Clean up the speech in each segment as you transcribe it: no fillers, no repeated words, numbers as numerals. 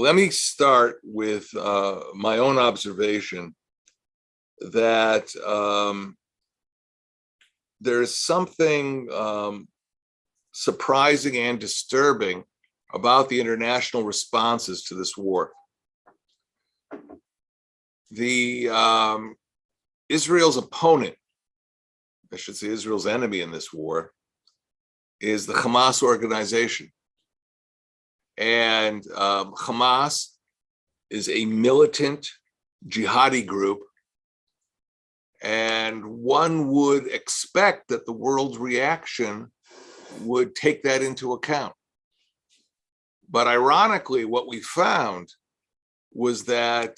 Let me start with my own observation that there's something surprising and disturbing about the international responses to this war. Israel's opponent, I should say Israel's enemy in this war, is the Hamas organization. And Hamas is a militant jihadi group, and one would expect that the world's reaction would take that into account. But ironically, what we found was that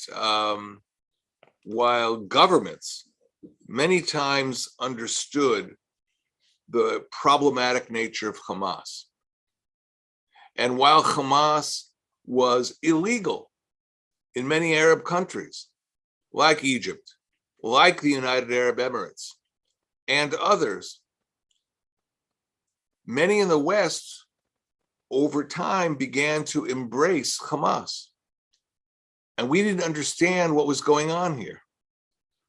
while governments many times understood the problematic nature of Hamas, and while Hamas was illegal in many Arab countries, like Egypt, like the United Arab Emirates, and others, many in the West over time began to embrace Hamas. And we didn't understand what was going on here.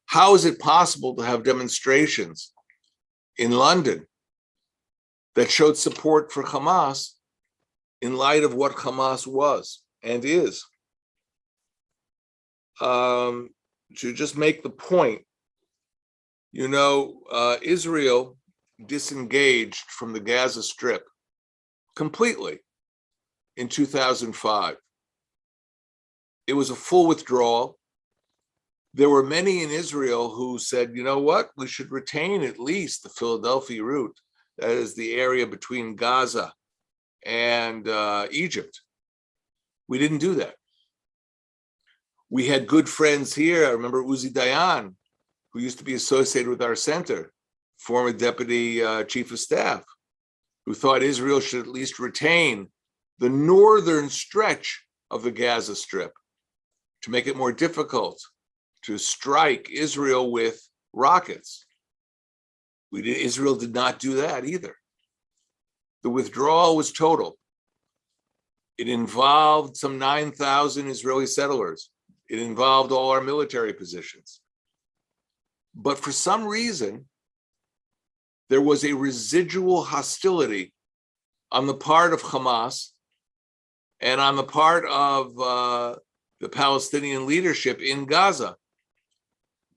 How is it possible to have demonstrations in London that showed support for Hamas in light of what Hamas was and is? To just make the point, Israel disengaged from the Gaza Strip completely in 2005. It was a full withdrawal. There were many in Israel who said, you know what, we should retain at least the Philadelphia route, that is the area between Gaza and Egypt. We didn't do that. We had good friends here. I remember Uzi Dayan, who used to be associated with our center, former deputy chief of staff, who thought Israel should at least retain the northern stretch of the Gaza Strip to make it more difficult to strike Israel with rockets. Israel did not do that either. The withdrawal was total. It involved some 9,000 Israeli settlers. It involved all our military positions. But for some reason, there was a residual hostility on the part of Hamas and on the part of the Palestinian leadership in Gaza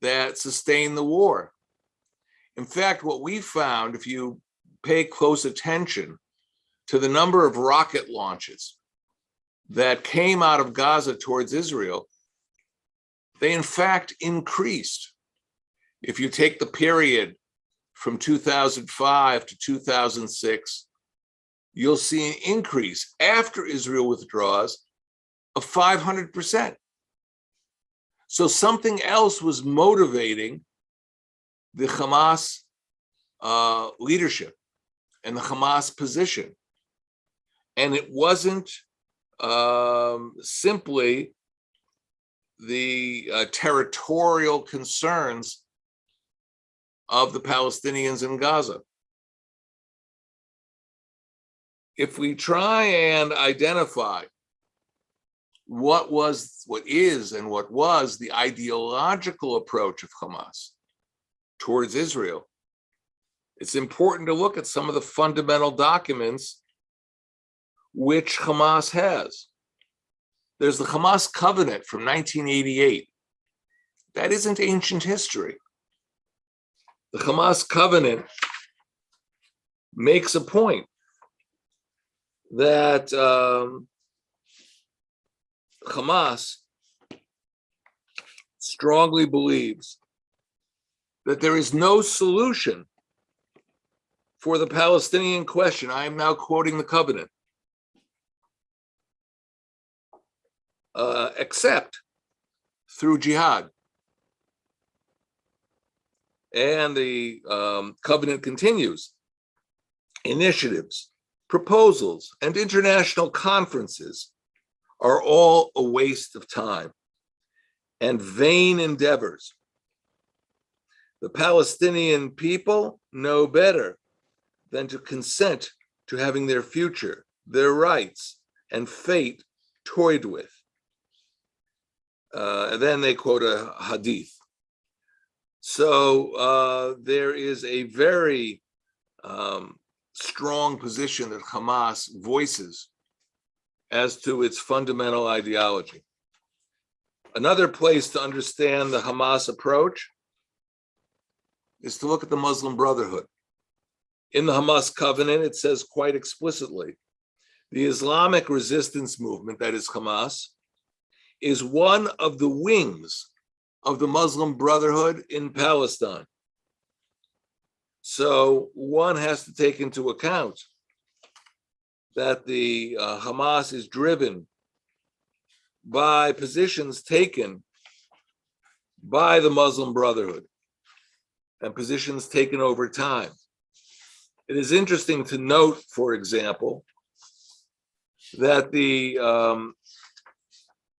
that sustained the war. In fact, what we found, if you pay close attention to the number of rocket launches that came out of Gaza towards Israel, they in fact increased. If you take the period from 2005 to 2006, you'll see an increase after Israel withdraws of 500%. So something else was motivating the Hamas leadership and the Hamas position. And it wasn't simply the territorial concerns of the Palestinians in Gaza. If we try and identify what is and what was the ideological approach of Hamas towards Israel, it's important to look at some of the fundamental documents which Hamas has. There's the Hamas covenant from 1988. That isn't ancient history. The Hamas covenant makes a point that Hamas strongly believes that there is no solution for the Palestinian question. I am now quoting the covenant, except through jihad. And the covenant continues. Initiatives, proposals, and international conferences are all a waste of time and vain endeavors. The Palestinian people know better than to consent to having their future, their rights, and fate toyed with. And then they quote a hadith. So there is a very strong position that Hamas voices as to its fundamental ideology. Another place to understand the Hamas approach is to look at the Muslim Brotherhood. In the Hamas covenant, it says quite explicitly, the Islamic resistance movement, that is Hamas, is one of the wings of the Muslim Brotherhood in Palestine. So one has to take into account that the Hamas is driven by positions taken by the Muslim Brotherhood and positions taken over time. It is interesting to note, for example, that the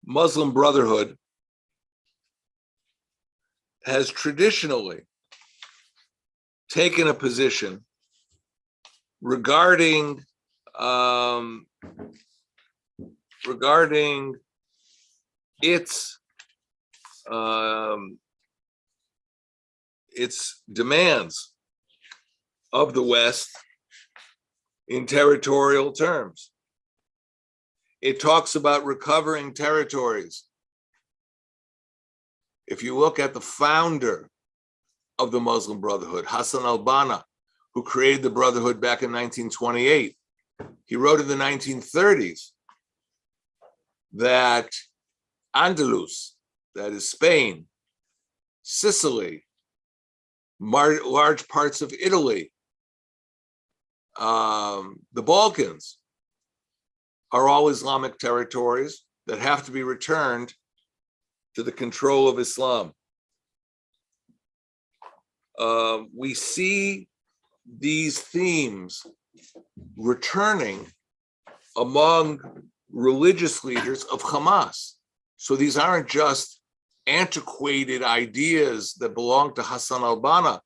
Muslim Brotherhood has traditionally taken a position regarding its demands of the West in territorial terms. It talks about recovering territories. If you look at the founder of the Muslim Brotherhood, Hassan al-Banna, who created the Brotherhood back in 1928, he wrote in the 1930s that Andalus, that is Spain, Sicily, large parts of Italy, the Balkans, are all Islamic territories that have to be returned to the control of Islam. We see these themes returning among religious leaders of Hamas. So these aren't just antiquated ideas that belong to Hassan al-Banna,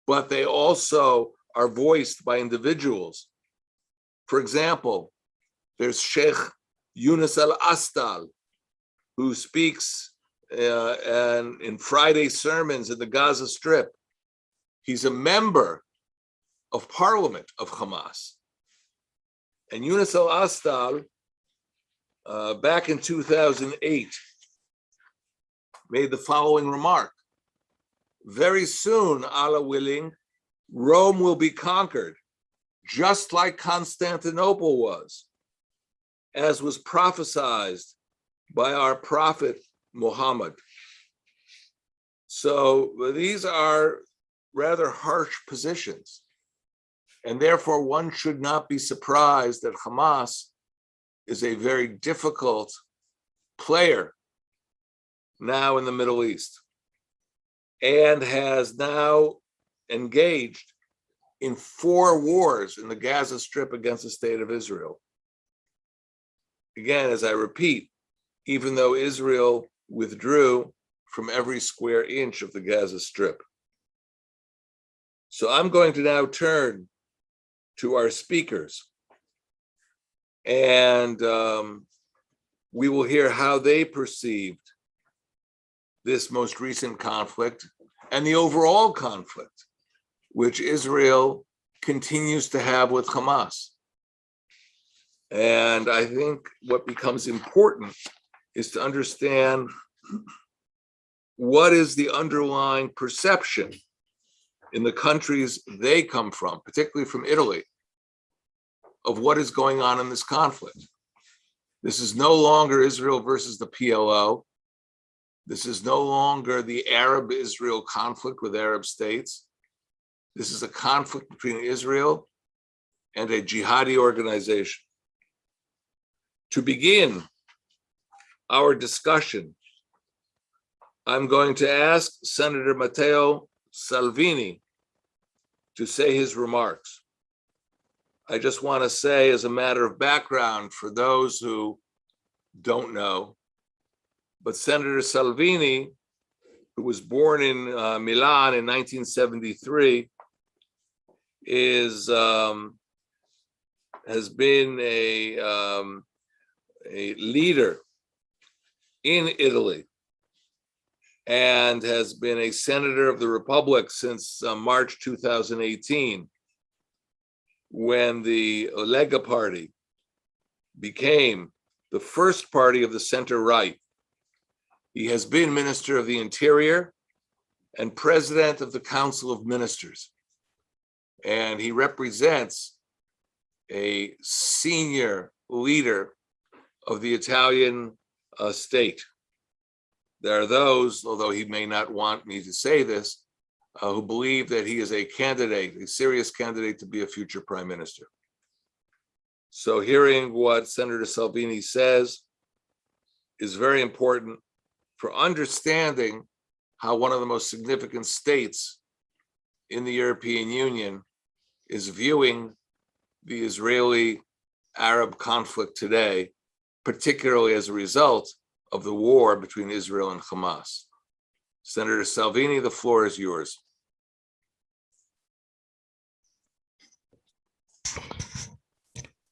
but they also are voiced by individuals. For example, there's Sheikh Yunus al-Astal, who speaks and in Friday sermons in the Gaza Strip. He's a member of parliament of Hamas. And Yunus al-Astal, back in 2008, made the following remark: very soon, Allah willing, Rome will be conquered, just like Constantinople was, as was prophesied by our prophet Muhammad. So these are rather harsh positions. And therefore, one should not be surprised that Hamas is a very difficult player now in the Middle East and has now engaged in 4 wars in the Gaza Strip against the state of Israel. Again, as I repeat, even though Israel withdrew from every square inch of the Gaza Strip. So I'm going to now turn to our speakers, and we will hear how they perceived this most recent conflict and the overall conflict which Israel continues to have with Hamas. And I think what becomes important is to understand what is the underlying perception in the countries they come from, particularly from Italy, of what is going on in this conflict. This is no longer Israel versus the PLO. This is no longer the Arab-Israel conflict with Arab states. This is a conflict between Israel and a jihadi organization. To begin our discussion, I'm going to ask Senator Matteo Salvini to say his remarks. I just want to say, as a matter of background for those who don't know, but Senator Salvini, who was born in Milan in 1973, has been a leader in Italy and has been a senator of the Republic since March 2018, when the Lega party became the first party of the center-right. He has been Minister of the Interior and President of the Council of Ministers. And he represents a senior leader of the Italian state. There are those, although he may not want me to say this, who believe that he is a candidate, a serious candidate to be a future prime minister. So hearing what Senator Salvini says is very important for understanding how one of the most significant states in the European Union is viewing the Israeli-Arab conflict today, particularly as a result of the war between Israel and Hamas. Senator Salvini, the floor is yours.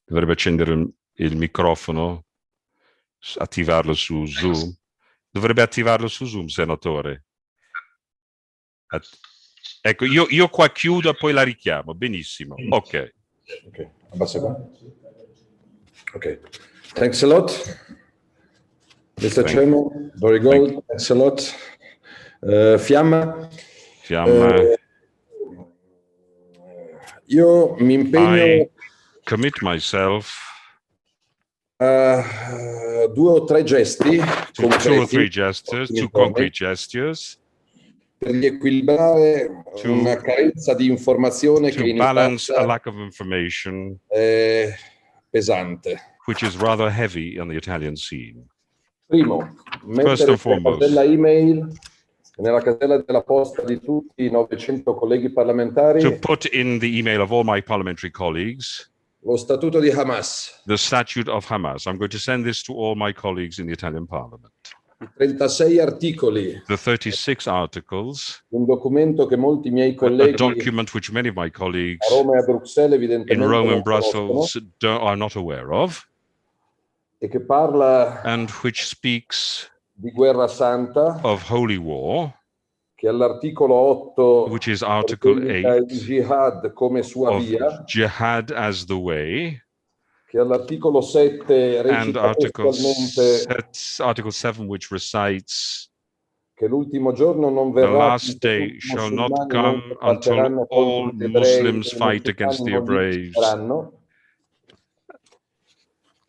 Dovrebbe accendere il microfono, attivarlo su Zoom. Dovrebbe attivarlo su Zoom, senatore. Ecco, io qua chiudo e poi la richiamo. Benissimo. Ok. Ok, abbassa qua. Ok. Thanks a lot, Mr. Chairman. Very good. Thanks a lot. Fiamma. Io mi impegno. I commit myself a 2 o 3 gesti to 2 or 3 gestures, 2 concrete gestures, per riequilibrare una carenza di informazione che in balance Italia a lack of information è pesante. which is rather heavy on the Italian scene. Primo, mettere nella casella email, nella casella della posta di tutti i 900 colleghi parlamentari, to put in the email of all my parliamentary colleagues lo statuto di Hamas, the statute of Hamas. I'm going to send this to all my colleagues in the Italian parliament. I 36 articoli, the 36 articles, un documento che molti miei colleghi a document which many of my colleagues a Roma e a Bruxelles in evidentemente Rome non and Brussels conoscono, are not aware of, e che parla and which speaks di guerra santa, of holy war, che all'articolo 8 which is Article indica 8 il jihad come sua of via, jihad as the way, che all'articolo 7 and recita testualmente Article 7 which recites che l'ultimo giorno non the verrà last finché day tutti i shall not musulmani non come until combatteranno all contro gli ebrei Muslims e i fight against musulmani the non li Hebrews. uccideranno,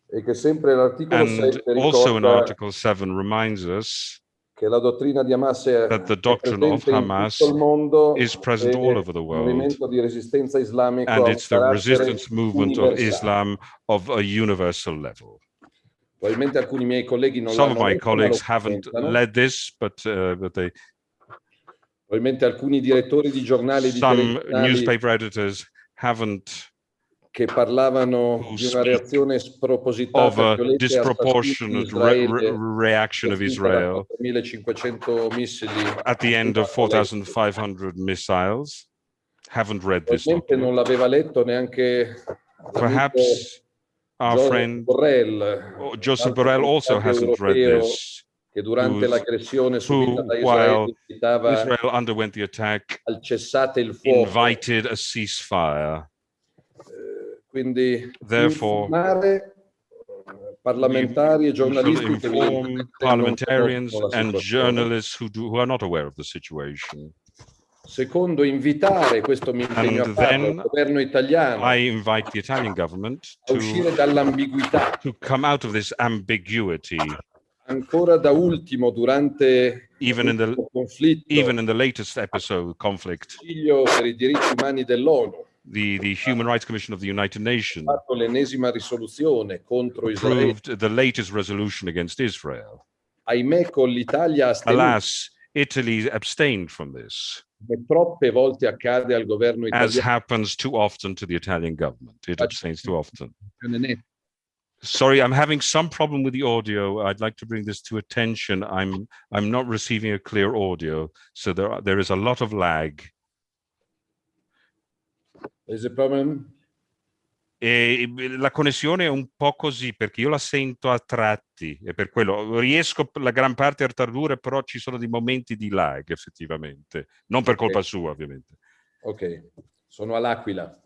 e che sempre l'articolo And 7 also in ricorda Article 7 reminds us che la dottrina di Hamas è that the doctrine of presente in Hamas tutto il mondo is present e all over the il world, movimento di resistenza islamico and ha un it's the carattere resistance movement of universale. Islam of a universal level. Probabilmente alcuni miei colleghi non Some of l'hanno my letto, ma lo colleagues haven't commentano. led this, but they Probabilmente alcuni direttori di giornali e di some telegiornali newspaper editors haven't che parlavano di una reazione of spropositata, a violenta e assassina di disproportionate Israele, reaction of colpita da Israel 4.500 missili at the end of 4,500 missiles. Haven't read this Probabilmente document. non l'aveva letto neanche Perhaps our friend Joseph Borrell also hasn't read this, che durante l'aggressione subita da while Israele invitava Israel underwent the attack, al cessate il fuoco. invited a ceasefire. Quindi Therefore, informare parlamentari e we shall giornalisti che inform evidentemente non parliamentarians conoscono la and situazione. journalists who are not aware of the situation. Secondo, invitare, questo mi impegno a farlo, il governo italiano I invite the Italian government a uscire dall'ambiguità. to come out of this ambiguity. Ancora da ultimo, durante Even in the latest conflict, Consiglio per i diritti umani dell'ONU, the Human Rights Commission of the United Nations ha fatto l'ennesima risoluzione contro Israele. approved the latest resolution against Israel. Ahimè, con l'Italia astenuta. Alas, Italy abstained from this, Come troppe volte accade al governo as italiano. happens too often to the Italian government. It abstains too often. Sorry, I'm having some problem with the audio. I'd like to bring this to attention. I'm not receiving a clear audio, so there is a lot of lag. Is a problem? E la connessione è un po' così perché io la sento a tratti e per quello riesco la gran parte a tradurre, però ci sono dei momenti di lag effettivamente, non per colpa sua ovviamente. Ok, sono all'Aquila,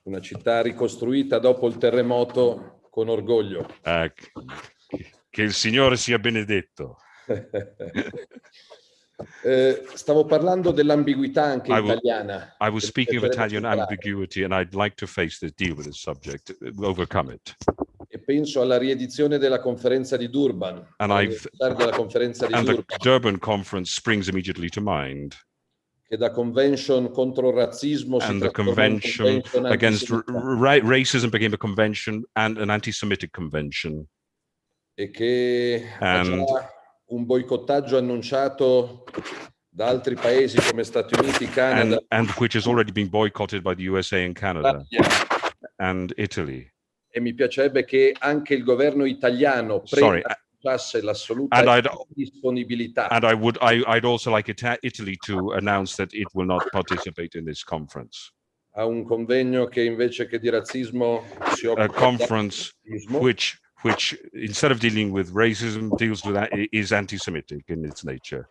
una città ricostruita dopo il terremoto con orgoglio. Che il Signore sia benedetto. Stavo parlando dell'ambiguità anche italiana. I was speaking of Italian ambiguity, and I'd like to deal with this subject, overcome it. E penso alla riedizione della conferenza di Durban. The Durban conference springs immediately to mind. Che da convention contro il razzismo and the convention against racism became a convention and an anti-Semitic convention. E che ha già un boicottaggio annunciato da altri paesi come Stati Uniti, Canada. And which has already been boycotted by the USA and Canada and Italy. E mi piacerebbe che anche il governo italiano annunciasse l'assoluta disponibilità. And I'd also like Italy to announce that it will not participate in this conference. A un convegno che invece che di razzismo si occupa a conference which instead of dealing with racism deals with is anti-Semitic in its nature.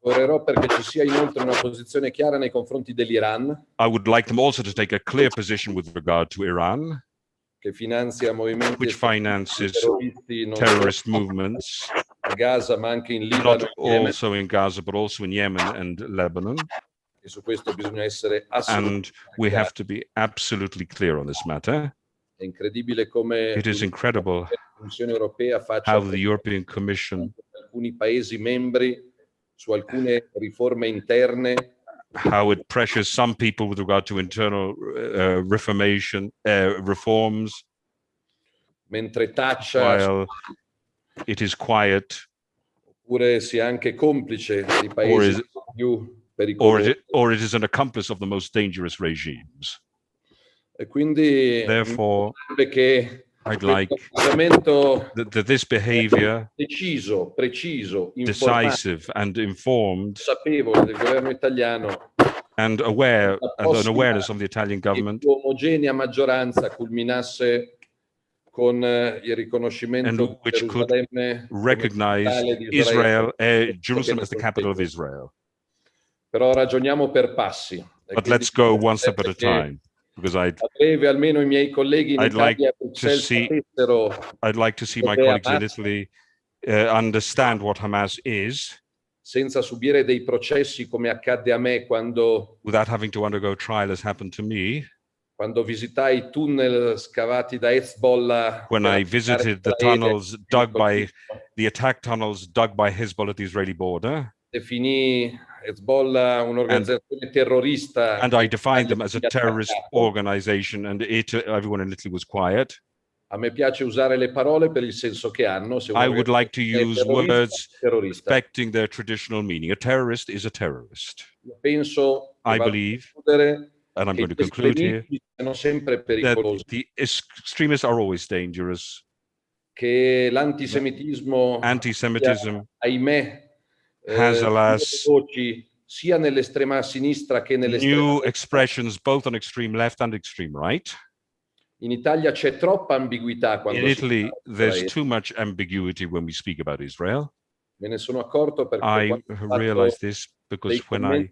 Lavorerò perché ci sia inoltre una posizione chiara nei confronti dell'Iran. I would like them also to take a clear position with regard to Iran, che finanzia movimenti which finances terrorist movements a Gaza, ma anche in Libano, not also in Gaza, but also in Yemen and Lebanon. E su questo bisogna essere and we have to be absolutely clear on this matter. È incredibile come it is incredible la Commissione europea faccia how the European Commission alcuni paesi membri su alcune riforme interne, how it pressures some people with regard to internal reforms, mentre taccia, while it is quiet, oppure sia anche complice di paesi più pericolosi, or it is an accomplice of the most dangerous regimes. E quindi therefore che I'd like that this behavior, preciso, decisive and informed, consapevole del governo italiano, and an awareness of the Italian government, omogenea maggioranza culminasse con il riconoscimento which could recognize Jerusalem as the capital of Israel. Però ragioniamo per passi. But let's go one step at a time. Because a breve almeno i miei colleghi in Italia I'd like to see my colleagues in Italy understand what Hamas is, senza subire dei processi come accadde a me without having to undergo trial as happened to me. Quando visitai i tunnel scavati da Hezbollah, when I visited the tunnels the attack tunnels dug by Hezbollah at the Israeli border. Definì Hezbollah un'organizzazione terrorista. And I defined them as a terrorist organization, and everyone in Italy was quiet. A me piace usare le parole per il senso che hanno. I would like to use words respecting their traditional meaning. A terrorist is a terrorist. I believe, and I'm going to conclude here, that the extremists are always dangerous. Che l'antisemitismo, ahimè, has, alas, sia nell'estrema sinistra che nell'estrema new expressions both on extreme left and extreme right. In Italia c'è troppa ambiguità quando in Italy there's too much ambiguity when we speak about Israel. Me ne sono accorto perché I realized this because when I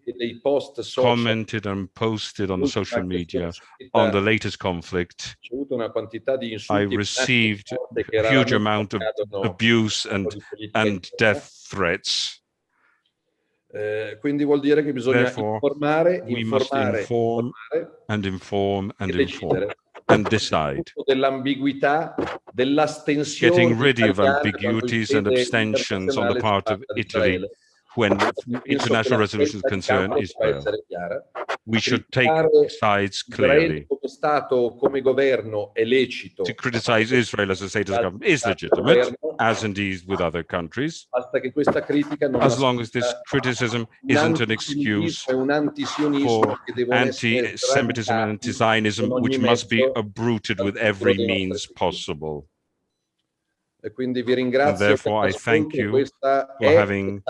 commented and posted on the social media on the latest conflict, I received a huge amount of abuse and death threats. Quindi vuol dire che bisogna informare, we must inform and decide. Dell'ambiguità, dell'astensione, getting rid of ambiguities and abstentions on the part of Italy when international resolution is concerned Israel. We should take sides clearly. To criticize Israel as a state government is legitimate, as indeed with other countries, as long as this criticism isn't an excuse for anti-Semitism and anti-Zionism, which must be uprooted with every means possible. And therefore, I thank you for having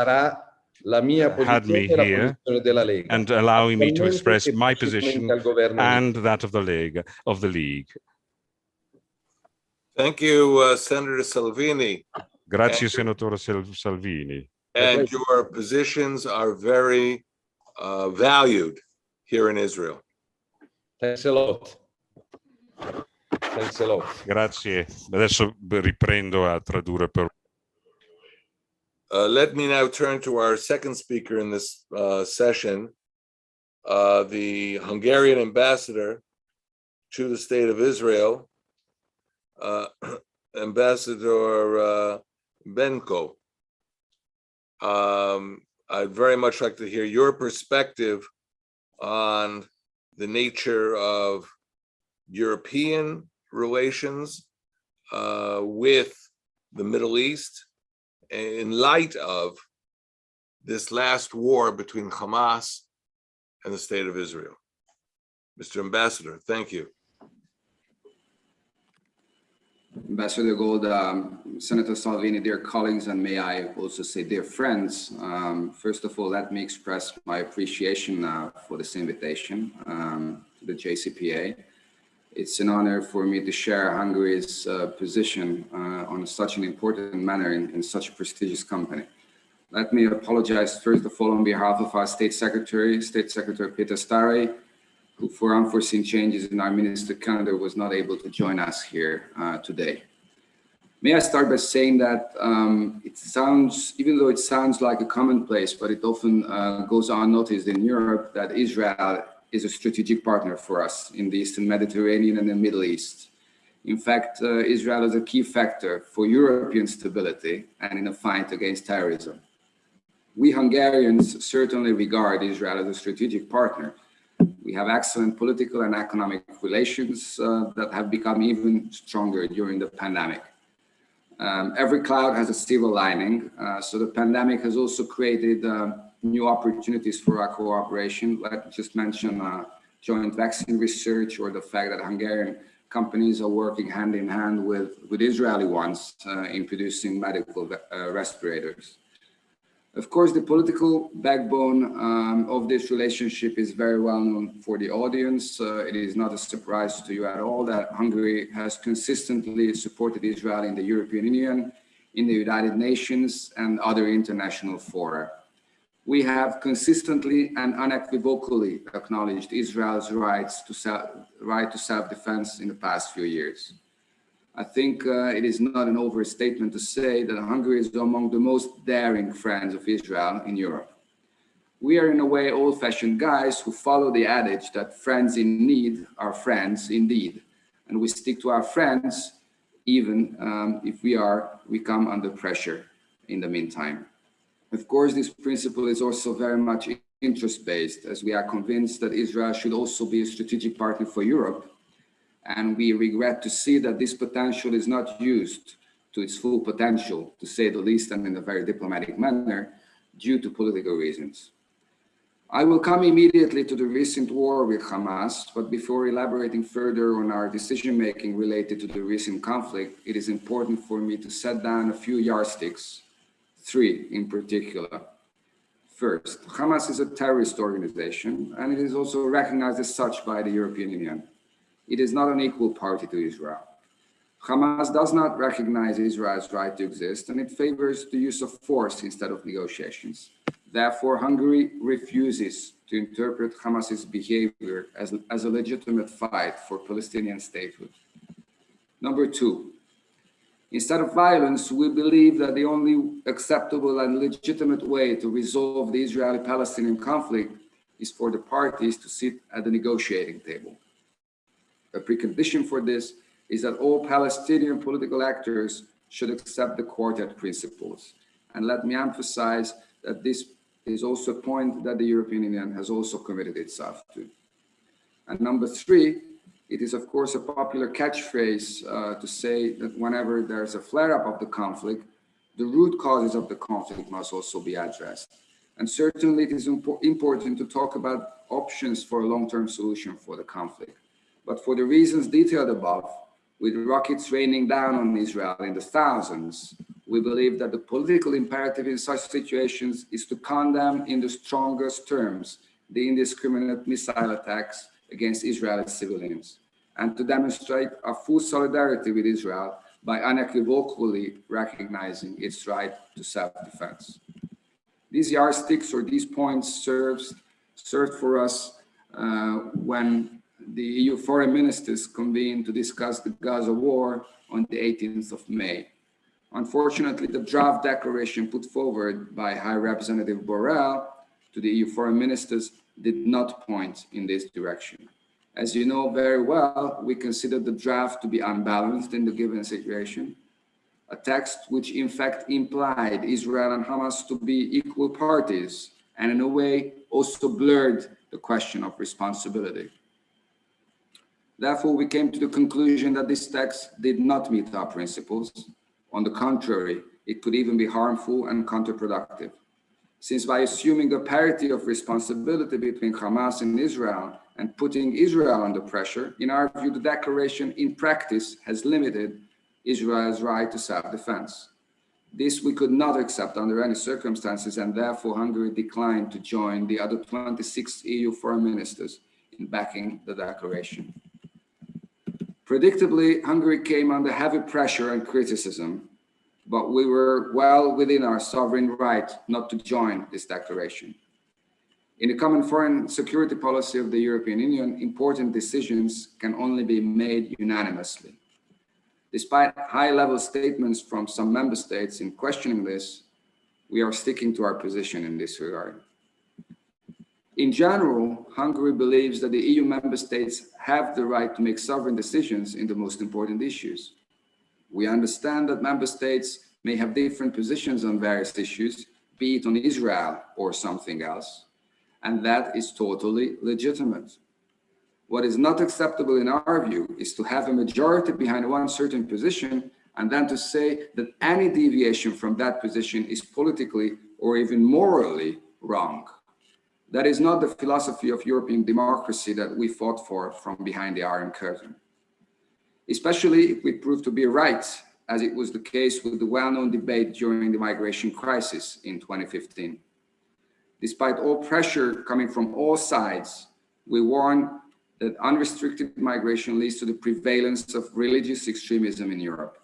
la mia had me posizione e la here posizione della Lega, and allowing me to attualmente express e my prossimamente position al governo and that of the League. Thank you, Senator Salvini. Grazie, Senatore Salvini. And your positions are very valued here in Israel. Thanks a lot. Thanks a lot. Grazie. Adesso riprendo a tradurre per. Let me now turn to our second speaker in this session, the Hungarian ambassador to the State of Israel, Ambassador Benko. I'd very much like to hear your perspective on the nature of European relations with the Middle East in light of this last war between Hamas and the State of Israel. Mr. Ambassador, thank you. Ambassador Gold, Senator Salvini, dear colleagues, and may I also say dear friends, first of all, let me express my appreciation for this invitation to the JCPA. It's an honor for me to share Hungary's position on such an important manner in such a prestigious company. Let me apologize first of all on behalf of our State Secretary Peter Stary, who for unforeseen changes in our minister calendar was not able to join us here today. May I start by saying that it sounds, even though it sounds like a commonplace, but it often goes unnoticed in Europe, that Israel is a strategic partner for us in the Eastern Mediterranean and the Middle East. In fact, Israel is a key factor for European stability and in a fight against terrorism. We Hungarians certainly regard Israel as a strategic partner. We have excellent political and economic relations that have become even stronger during the pandemic. Every cloud has a silver lining, so the pandemic has also created new opportunities for our cooperation. Let me just mention joint vaccine research, or the fact that Hungarian companies are working hand in hand with Israeli ones in producing medical respirators. Of course, the political backbone of this relationship is very well known for the audience. It is not a surprise to you at all that Hungary has consistently supported Israel in the European Union, in the United Nations, and other international fora. We have consistently and unequivocally acknowledged Israel's right to self-defense in the past few years. I think it is not an overstatement to say that Hungary is among the most daring friends of Israel in Europe. We are in a way old-fashioned guys who follow the adage that friends in need are friends indeed. And we stick to our friends even if we come under pressure in the meantime. Of course, this principle is also very much interest-based, as we are convinced that Israel should also be a strategic partner for Europe. And we regret to see that this potential is not used to its full potential, to say the least, and in a very diplomatic manner, due to political reasons. I will come immediately to the recent war with Hamas, but before elaborating further on our decision-making related to the recent conflict, it is important for me to set down a few yardsticks, 3 in particular. First, Hamas is a terrorist organization, and it is also recognized as such by the European Union. It is not an equal party to Israel. Hamas does not recognize Israel's right to exist, and it favors the use of force instead of negotiations. Therefore, Hungary refuses to interpret Hamas's behavior as a legitimate fight for Palestinian statehood. Number 2, instead of violence, we believe that the only acceptable and legitimate way to resolve the Israeli-Palestinian conflict is for the parties to sit at the negotiating table. A precondition for this is that all Palestinian political actors should accept the quartet principles. And let me emphasize that this is also a point that the European Union has also committed itself to. And number 3, it is of course a popular catchphrase to say that whenever there's a flare-up of the conflict, the root causes of the conflict must also be addressed. And certainly it is important to talk about options for a long-term solution for the conflict. But for the reasons detailed above, with rockets raining down on Israel in the thousands, We believe that the political imperative in such situations is to condemn in the strongest terms the indiscriminate missile attacks against Israeli civilians, and to demonstrate our full solidarity with Israel by unequivocally recognizing its right to self-defense. These yardsticks or these points served for us when the EU foreign ministers convened to discuss the Gaza war on the 18th of May. Unfortunately, the draft declaration put forward by High Representative Borrell to the EU foreign ministers did not point in this direction. As you know very well, we consider the draft to be unbalanced in the given situation, a text which in fact implied Israel and Hamas to be equal parties, and in a way also blurred the question of responsibility. Therefore, we came to the conclusion that this text did not meet our principles. On the contrary, it could even be harmful and counterproductive, since by assuming the parity of responsibility between Hamas and Israel and putting Israel under pressure, in our view, the declaration in practice has limited Israel's right to self-defense. This we could not accept under any circumstances, and therefore Hungary declined to join the other 26 EU foreign ministers in backing the declaration. Predictably, Hungary came under heavy pressure and criticism, but we were well within our sovereign right not to join this declaration. In the common foreign security policy of the European Union, important decisions can only be made unanimously. Despite high-level statements from some member states in questioning this, we are sticking to our position in this regard. In general, Hungary believes that the EU member states have the right to make sovereign decisions in the most important issues. We understand that member states may have different positions on various issues, be it on Israel or something else, and that is totally legitimate. What is not acceptable in our view is to have a majority behind one certain position and then to say that any deviation from that position is politically or even morally wrong. That is not the philosophy of European democracy that we fought for from behind the Iron Curtain. Especially if we prove to be right, as it was the case with the well-known debate during the migration crisis in 2015. Despite all pressure coming from all sides, we warn that unrestricted migration leads to the prevalence of religious extremism in Europe.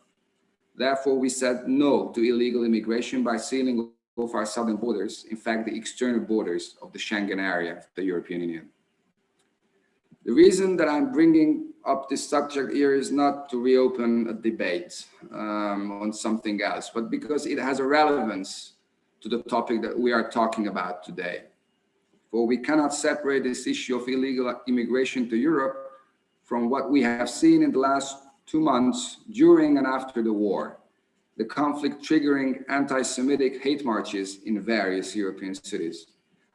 Therefore, we said no to illegal immigration by sealing off our southern borders, in fact, the external borders of the Schengen area of the European Union. The reason that I'm bringing up this subject here is not to reopen a debate on something else, but because it has a relevance to the topic that we are talking about today. For we cannot separate this issue of illegal immigration to Europe from what we have seen in the last 2 months during and after the war, the conflict triggering anti-Semitic hate marches in various European cities.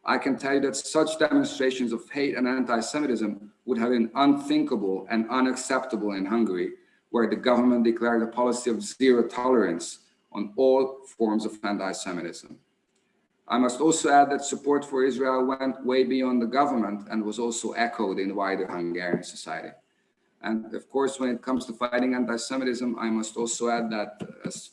I can tell you that such demonstrations of hate and anti-Semitism would have been unthinkable and unacceptable in Hungary, where the government declared a policy of zero tolerance on all forms of anti-Semitism. I must also add that support for Israel went way beyond the government and was also echoed in wider Hungarian society. And of course, when it comes to fighting anti-Semitism, I must also add that as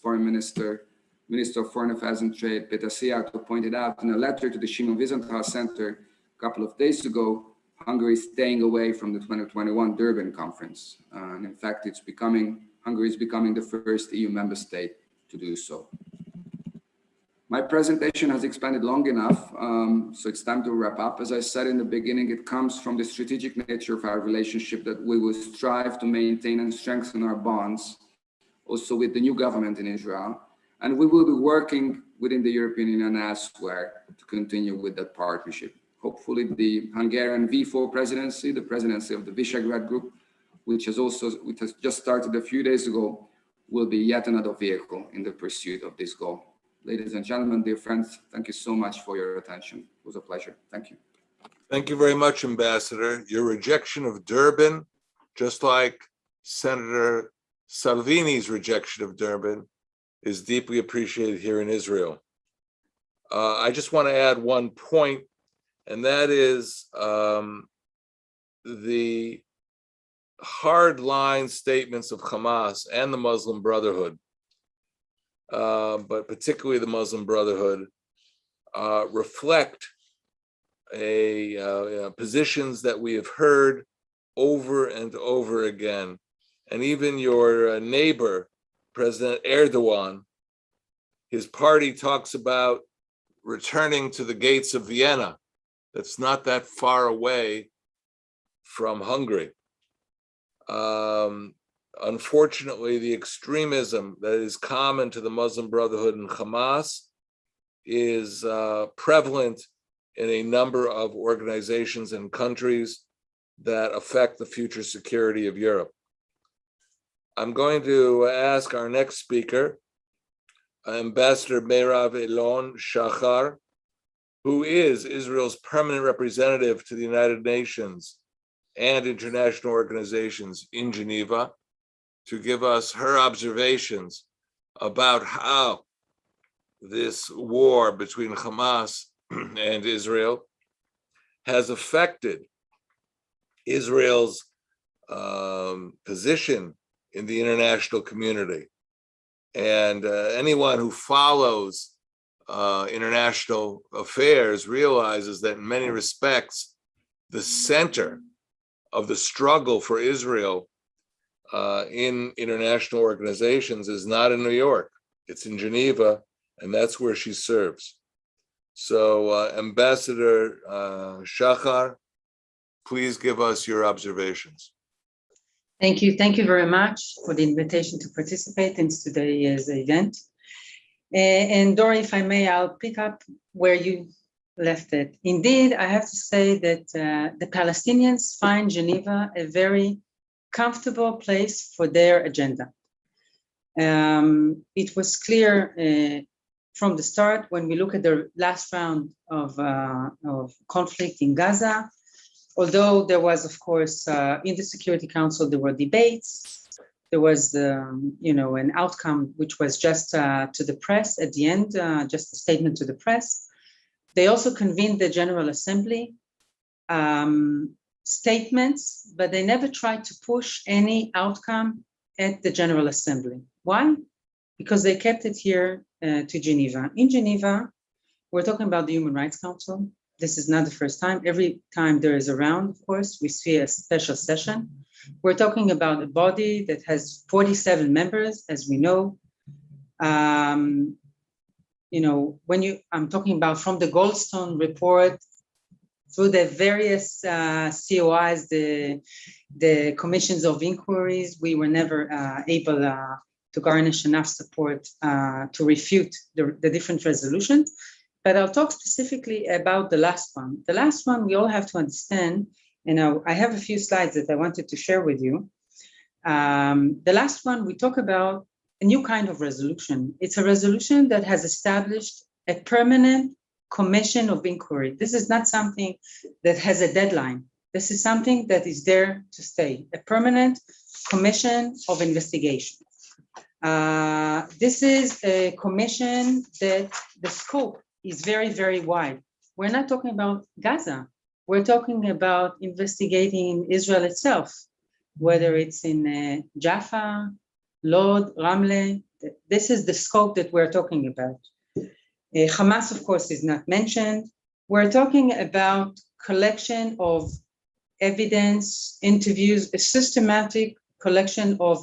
Minister of Foreign Affairs and Trade, Peter Szijjártó, pointed out in a letter to the Shimon Wiesenthal Center a couple of days ago, Hungary is staying away from the 2021 Durban conference. And in fact, Hungary is becoming the first EU member state to do so. My presentation has expanded long enough, so it's time to wrap up. As I said in the beginning, it comes from the strategic nature of our relationship that we will strive to maintain and strengthen our bonds, also with the new government in Israel. And we will be working within the European Union and elsewhere to continue with that partnership. Hopefully the Hungarian V4 presidency, the presidency of the Visegrad Group, which has just started a few days ago, will be yet another vehicle in the pursuit of this goal. Ladies and gentlemen, dear friends, thank you so much for your attention. It was a pleasure. Thank you. Thank you very much, Ambassador. Your rejection of Durban, just like Senator Salvini's rejection of Durban, is deeply appreciated here in Israel. I just want to add one point, and that is the hard-line statements of Hamas and the Muslim Brotherhood but particularly the Muslim Brotherhood, reflect positions that we have heard over and over again. And even your neighbor, President Erdogan, his party talks about returning to the gates of Vienna. That's not that far away from Hungary. Unfortunately, the extremism that is common to the Muslim Brotherhood and Hamas is prevalent in a number of organizations and countries that affect the future security of Europe. I'm going to ask our next speaker, Ambassador Meirav Elon Shachar, who is Israel's permanent representative to the United Nations and international organizations in Geneva, to give us her observations about how this war between Hamas and Israel has affected Israel's position in the international community. And anyone who follows international affairs realizes that in many respects, the center of the struggle for Israel in international organizations is not in New York, it's in Geneva, and that's where she serves. So Ambassador Shachar, please give us your observations. Thank you. Thank you very much for the invitation to participate in today's event. And Dori, if I may, I'll pick up where you left it. Indeed, I have to say that the Palestinians find Geneva a very comfortable place for their agenda. It was clear from the start when we look at the last round of conflict in Gaza. Although there was, of course, in the Security Council, there were debates. There was, an outcome which was just to the press at the end, just a statement to the press. They also convened the General Assembly statements, but they never tried to push any outcome at the General Assembly. Why? Because they kept it here to Geneva. In Geneva, we're talking about the Human Rights Council. This is not the first time. Every time there is a round, of course, we see a special session. We're talking about a body that has 47 members, as we know. I'm talking about from the Goldstone report through the various COIs, the commissions of inquiries, we were never able to garnish enough support to refute the different resolutions. But I'll talk specifically about the last one. The last one we all have to understand, and I have a few slides that I wanted to share with you. The last one, we talk about a new kind of resolution. It's a resolution that has established a permanent commission of inquiry. This is not something that has a deadline. This is something that is there to stay, a permanent commission of investigation. This is a commission that the scope is very, very wide. We're not talking about Gaza. We're talking about investigating Israel itself, whether it's in Jaffa, Lod, Ramle. This is the scope that we're talking about. Hamas, of course, is not mentioned. We're talking about collection of evidence, interviews, a systematic collection of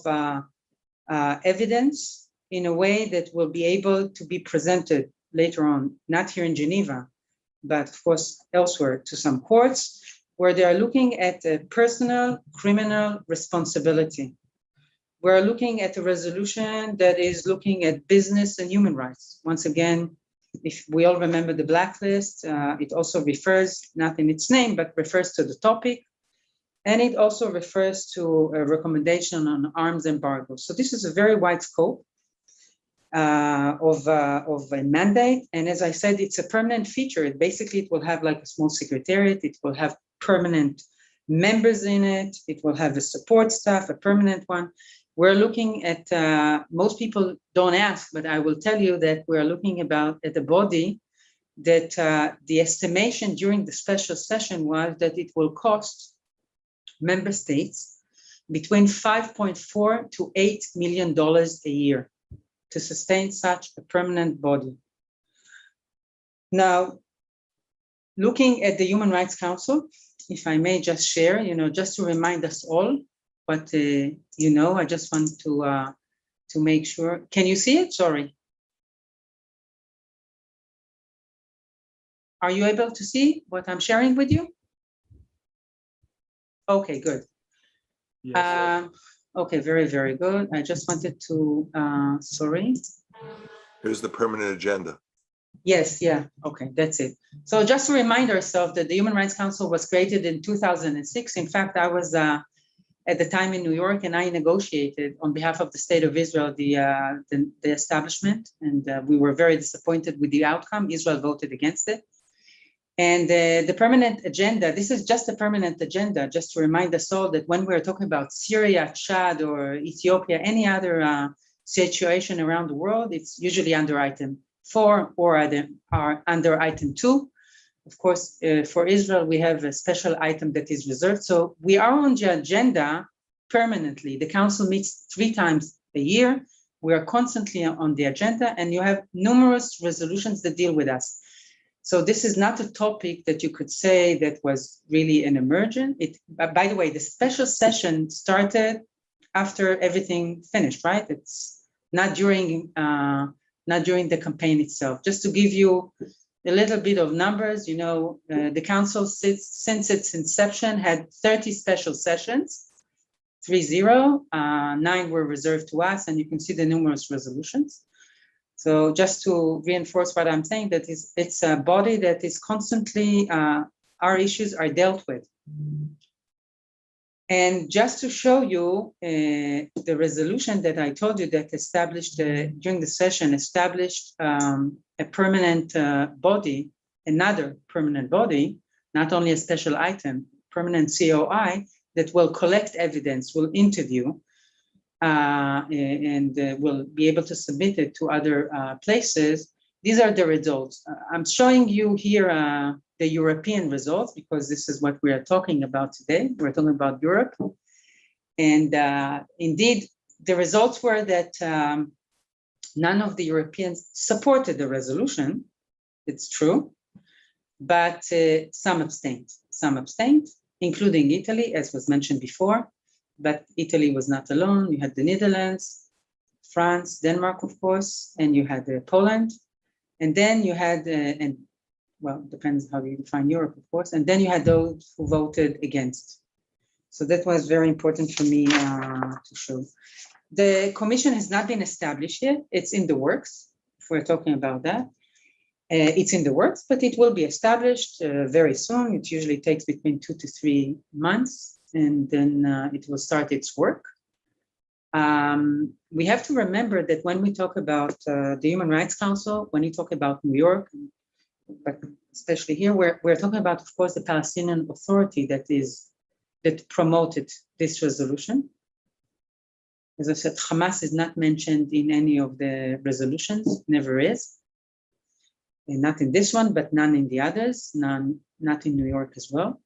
evidence in a way that will be able to be presented later on, not here in Geneva, but of course elsewhere to some courts, where they are looking at a personal criminal responsibility. We're looking at a resolution that is looking at business and human rights. Once again, if we all remember the blacklist, it also refers, not in its name, but refers to the topic. And it also refers to a recommendation on arms embargo. So this is a very wide scope of a mandate. And as I said, it's a permanent feature. Basically, it will have like a small secretariat. It will have permanent members in it. It will have a support staff, a permanent one. We're looking at, most people don't ask, but I will tell you that we're looking at a body that the estimation during the special session was that it will cost member states between $5.4 to $8 million a year. to sustain such a permanent body. Now, looking at the Human Rights Council, if I may just share, just to remind us all what I just want to make sure. Can you see it? Sorry. Are you able to see what I'm sharing with you? Okay, good. Yes. Okay, very, very good. I just wanted to, sorry. Here's the permanent agenda. Yes, yeah, okay, that's it. So just to remind ourselves that the Human Rights Council was created in 2006. In fact, I was at the time in New York, and I negotiated on behalf of the State of Israel the establishment, and we were very disappointed with the outcome. Israel voted against it. And the permanent agenda, this is just a permanent agenda, just to remind us all that when we're talking about Syria, Chad, or Ethiopia, any other situation around the world, it's usually under item 4 or under item 2. Of course, for Israel, we have a special item that is reserved. So we are on the agenda permanently. The council meets 3 times a year. We are constantly on the agenda, and you have numerous resolutions that deal with us. So this is not a topic that you could say that was really an emergent. By the way, the special session started after everything finished, right? It's not during the campaign itself. Just to give you a little bit of numbers, the council since its inception had 30 special sessions, 30, 9 were reserved to us, and you can see the numerous resolutions. So just to reinforce what I'm saying, that it's a body that is constantly, our issues are dealt with. And just to show you the resolution that I told you that established, during the session, established a permanent body, another permanent body, not only a special item, permanent COI, that will collect evidence, will interview, and will be able to submit it to other places. These are the results. I'm showing you here the European results, because this is what we are talking about today. We're talking about Europe. And indeed, the results were that none of the Europeans supported the resolution. It's true, but some abstained. Some abstained, including Italy, as was mentioned before. But Italy was not alone. You had the Netherlands, France, Denmark, of course, and you had Poland. And then you had, well, depends how you define Europe, of course. And then you had those who voted against. So that was very important for me to show. The commission has not been established yet. It's in the works, if we're talking about that. It's in the works, but it will be established very soon. It usually takes between 2 to 3 months. And then it will start its work. We have to remember that when we talk about the Human Rights Council, when you talk about New York, but especially here, we're talking about, of course, the Palestinian Authority that promoted this resolution. As I said, Hamas is not mentioned in any of the resolutions, never is. And not in this one, but none in the others, not in New York as well.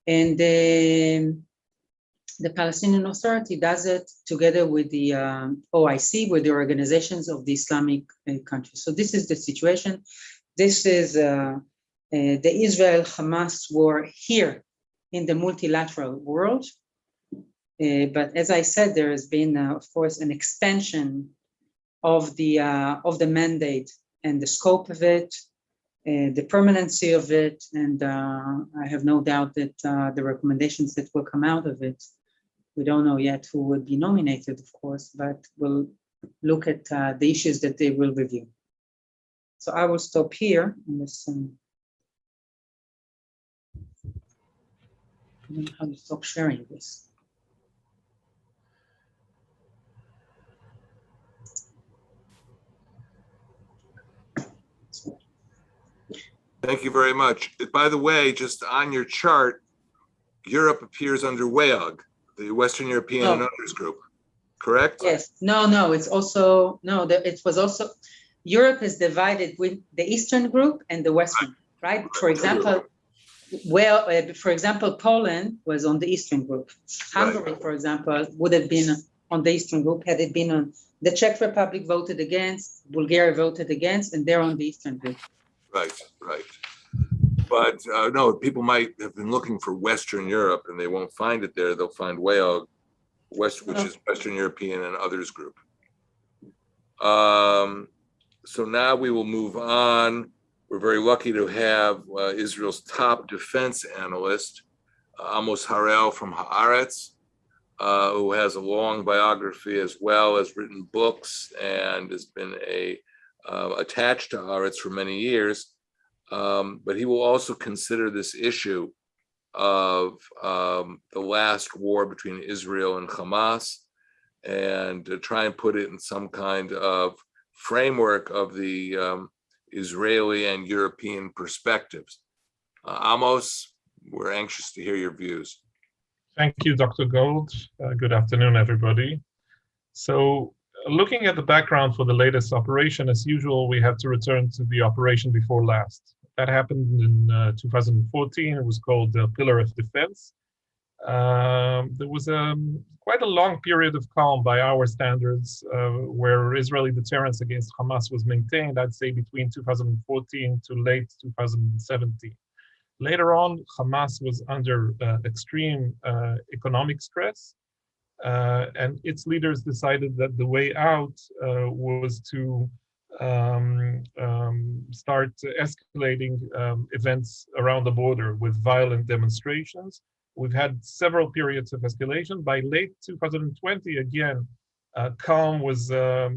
And the Palestinian Authority does it together with the OIC, with the organizations of the Islamic countries. So this is the situation. This is the Israel-Hamas war here in the multilateral world. But as I said, there has been, of course, an expansion of the mandate and the scope of it, the permanency of it, and I have no doubt that the recommendations that will come out of it, we don't know yet who would be nominated, of course, but we'll look at the issues that they will review. So I will stop here. Unless, I don't know how to stop sharing this. Thank you very much. By the way, just on your chart, Europe appears under WEOG, the Western European and Others Group, correct? Yes. No, it's also, it was also, Europe is divided with the Eastern Group and the Western, right? For example, Poland was on the Eastern Group. Hungary, for example, would have been on the Eastern Group had it been The Czech Republic voted against, Bulgaria voted against, and they're on the Eastern group. Right, right. But no, people might have been looking for Western Europe and they won't find it there. They'll find WEOG, which is Western European and Others Group. So now we will move on. We're very lucky to have Israel's top defense analyst, Amos Harel from Haaretz, who has a long biography as well as written books and has been attached to Haaretz for many years. But he will also consider this issue of the last war between Israel and Hamas and to try and put it in some kind of framework of the Israeli and European perspectives. Amos, we're anxious to hear your views. Thank you, Dr. Gold. Good afternoon, everybody. So looking at the background for the latest operation, as usual, we have to return to the operation before last. That happened in 2014. It was called the Pillar of Defense. There was quite a long period of calm by our standards, where Israeli deterrence against Hamas was maintained, I'd say between 2014 to late 2017. Later on, Hamas was under extreme economic stress, and its leaders decided that the way out was to start escalating events around the border with violent demonstrations. We've had several periods of escalation. By late 2020, again, calm was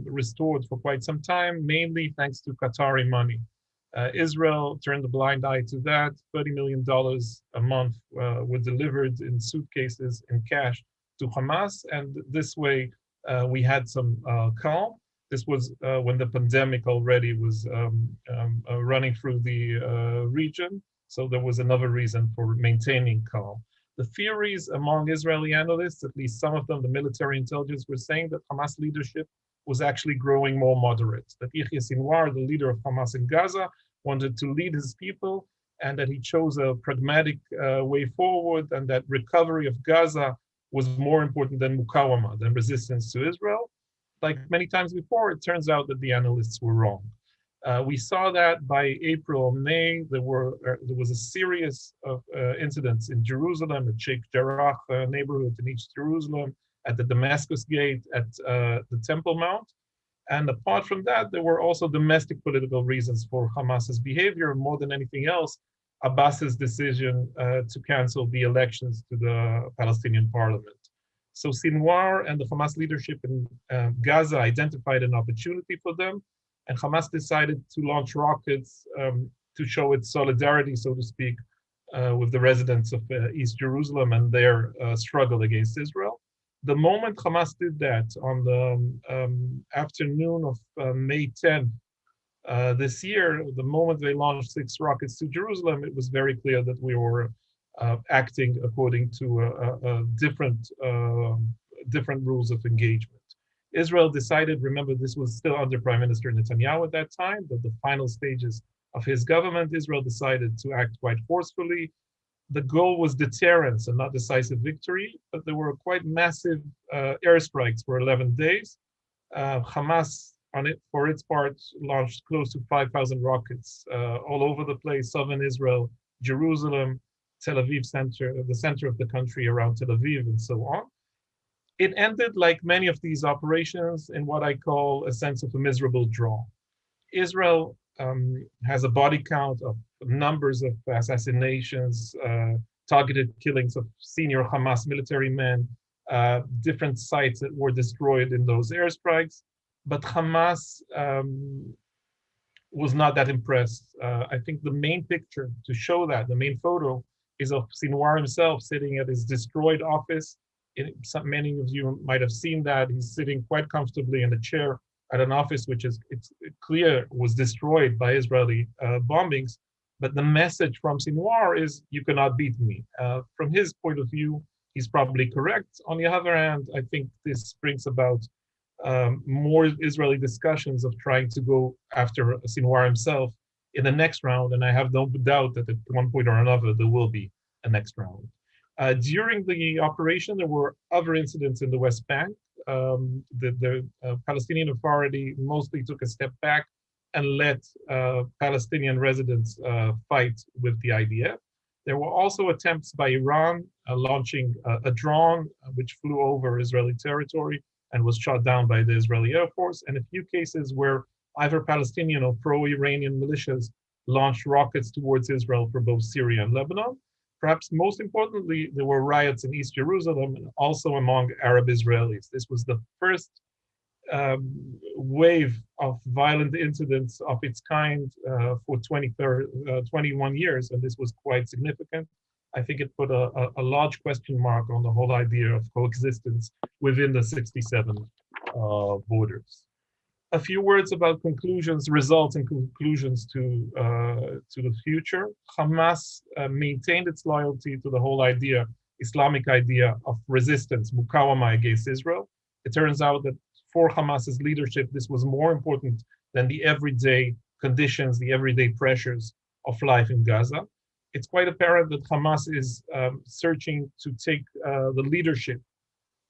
restored for quite some time, mainly thanks to Qatari money. Israel turned a blind eye to that. $30 million a month were delivered in suitcases in cash to Hamas, and this way we had some calm. This was when the pandemic already was running through the region, so there was another reason for maintaining calm. The theories among Israeli analysts, at least some of them, the military intelligence, were saying that Hamas leadership was actually growing more moderate, that Yahya Sinwar, the leader of Hamas in Gaza, wanted to lead his people, and that he chose a pragmatic way forward, and that recovery of Gaza was more important than mukawama, than resistance to Israel. Like many times before, it turns out that the analysts were wrong. We saw that by April, May, there was a series of incidents in Jerusalem, at Sheikh Jarrah neighborhood in East Jerusalem, at the Damascus Gate, at the Temple Mount. And apart from that, there were also domestic political reasons for Hamas's behavior. More than anything else, Abbas's decision to cancel the elections to the Palestinian parliament. So Sinwar and the Hamas leadership in Gaza identified an opportunity for them, and Hamas decided to launch rockets to show its solidarity, so to speak, with the residents of East Jerusalem and their struggle against Israel. The moment Hamas did that on the afternoon of May 10th this year, the moment they launched 6 rockets to Jerusalem, it was very clear that we were acting according to different rules of engagement. Israel decided, remember, this was still under Prime Minister Netanyahu at that time, but the final stages of his government, Israel decided to act quite forcefully. The goal was deterrence and not decisive victory, but there were quite massive airstrikes for 11 days. Hamas, for its part, launched close to 5,000 rockets all over the place, southern Israel, Jerusalem, Tel Aviv center, the center of the country around Tel Aviv, and so on. It ended, like many of these operations, in what I call a sense of a miserable draw. Israel has a body count of numbers of assassinations, targeted killings of senior Hamas military men, different sites that were destroyed in those airstrikes. But Hamas was not that impressed. I think the main picture to show that, the main photo, is of Sinwar himself sitting at his destroyed office. Many of you might have seen that. He's sitting quite comfortably in a chair at an office which is, it's clear, was destroyed by Israeli bombings. But the message from Sinwar is, you cannot beat me. From his point of view, he's probably correct. On the other hand, I think this brings about more Israeli discussions of trying to go after Sinwar himself in the next round. And I have no doubt that at one point or another, there will be a next round. During the operation, there were other incidents in the West Bank. the Palestinian Authority mostly took a step back and let Palestinian residents fight with the IDF. There were also attempts by Iran launching a drone which flew over Israeli territory and was shot down by the Israeli Air Force, and a few cases where either Palestinian or pro-Iranian militias launched rockets towards Israel for both Syria and Lebanon. Perhaps most importantly, there were riots in East Jerusalem and also among Arab Israelis. This was the first wave of violent incidents of its kind for 21 years, and this was quite significant. I think it put a large question mark on the whole idea of coexistence within the 67 borders. A few words about conclusions, results, and conclusions to the future. Hamas maintained its loyalty to the whole idea, Islamic idea of resistance, mukawama against Israel. It turns out that for Hamas's leadership, this was more important than the everyday conditions, the everyday pressures of life in Gaza. It's quite apparent that Hamas is searching to take the leadership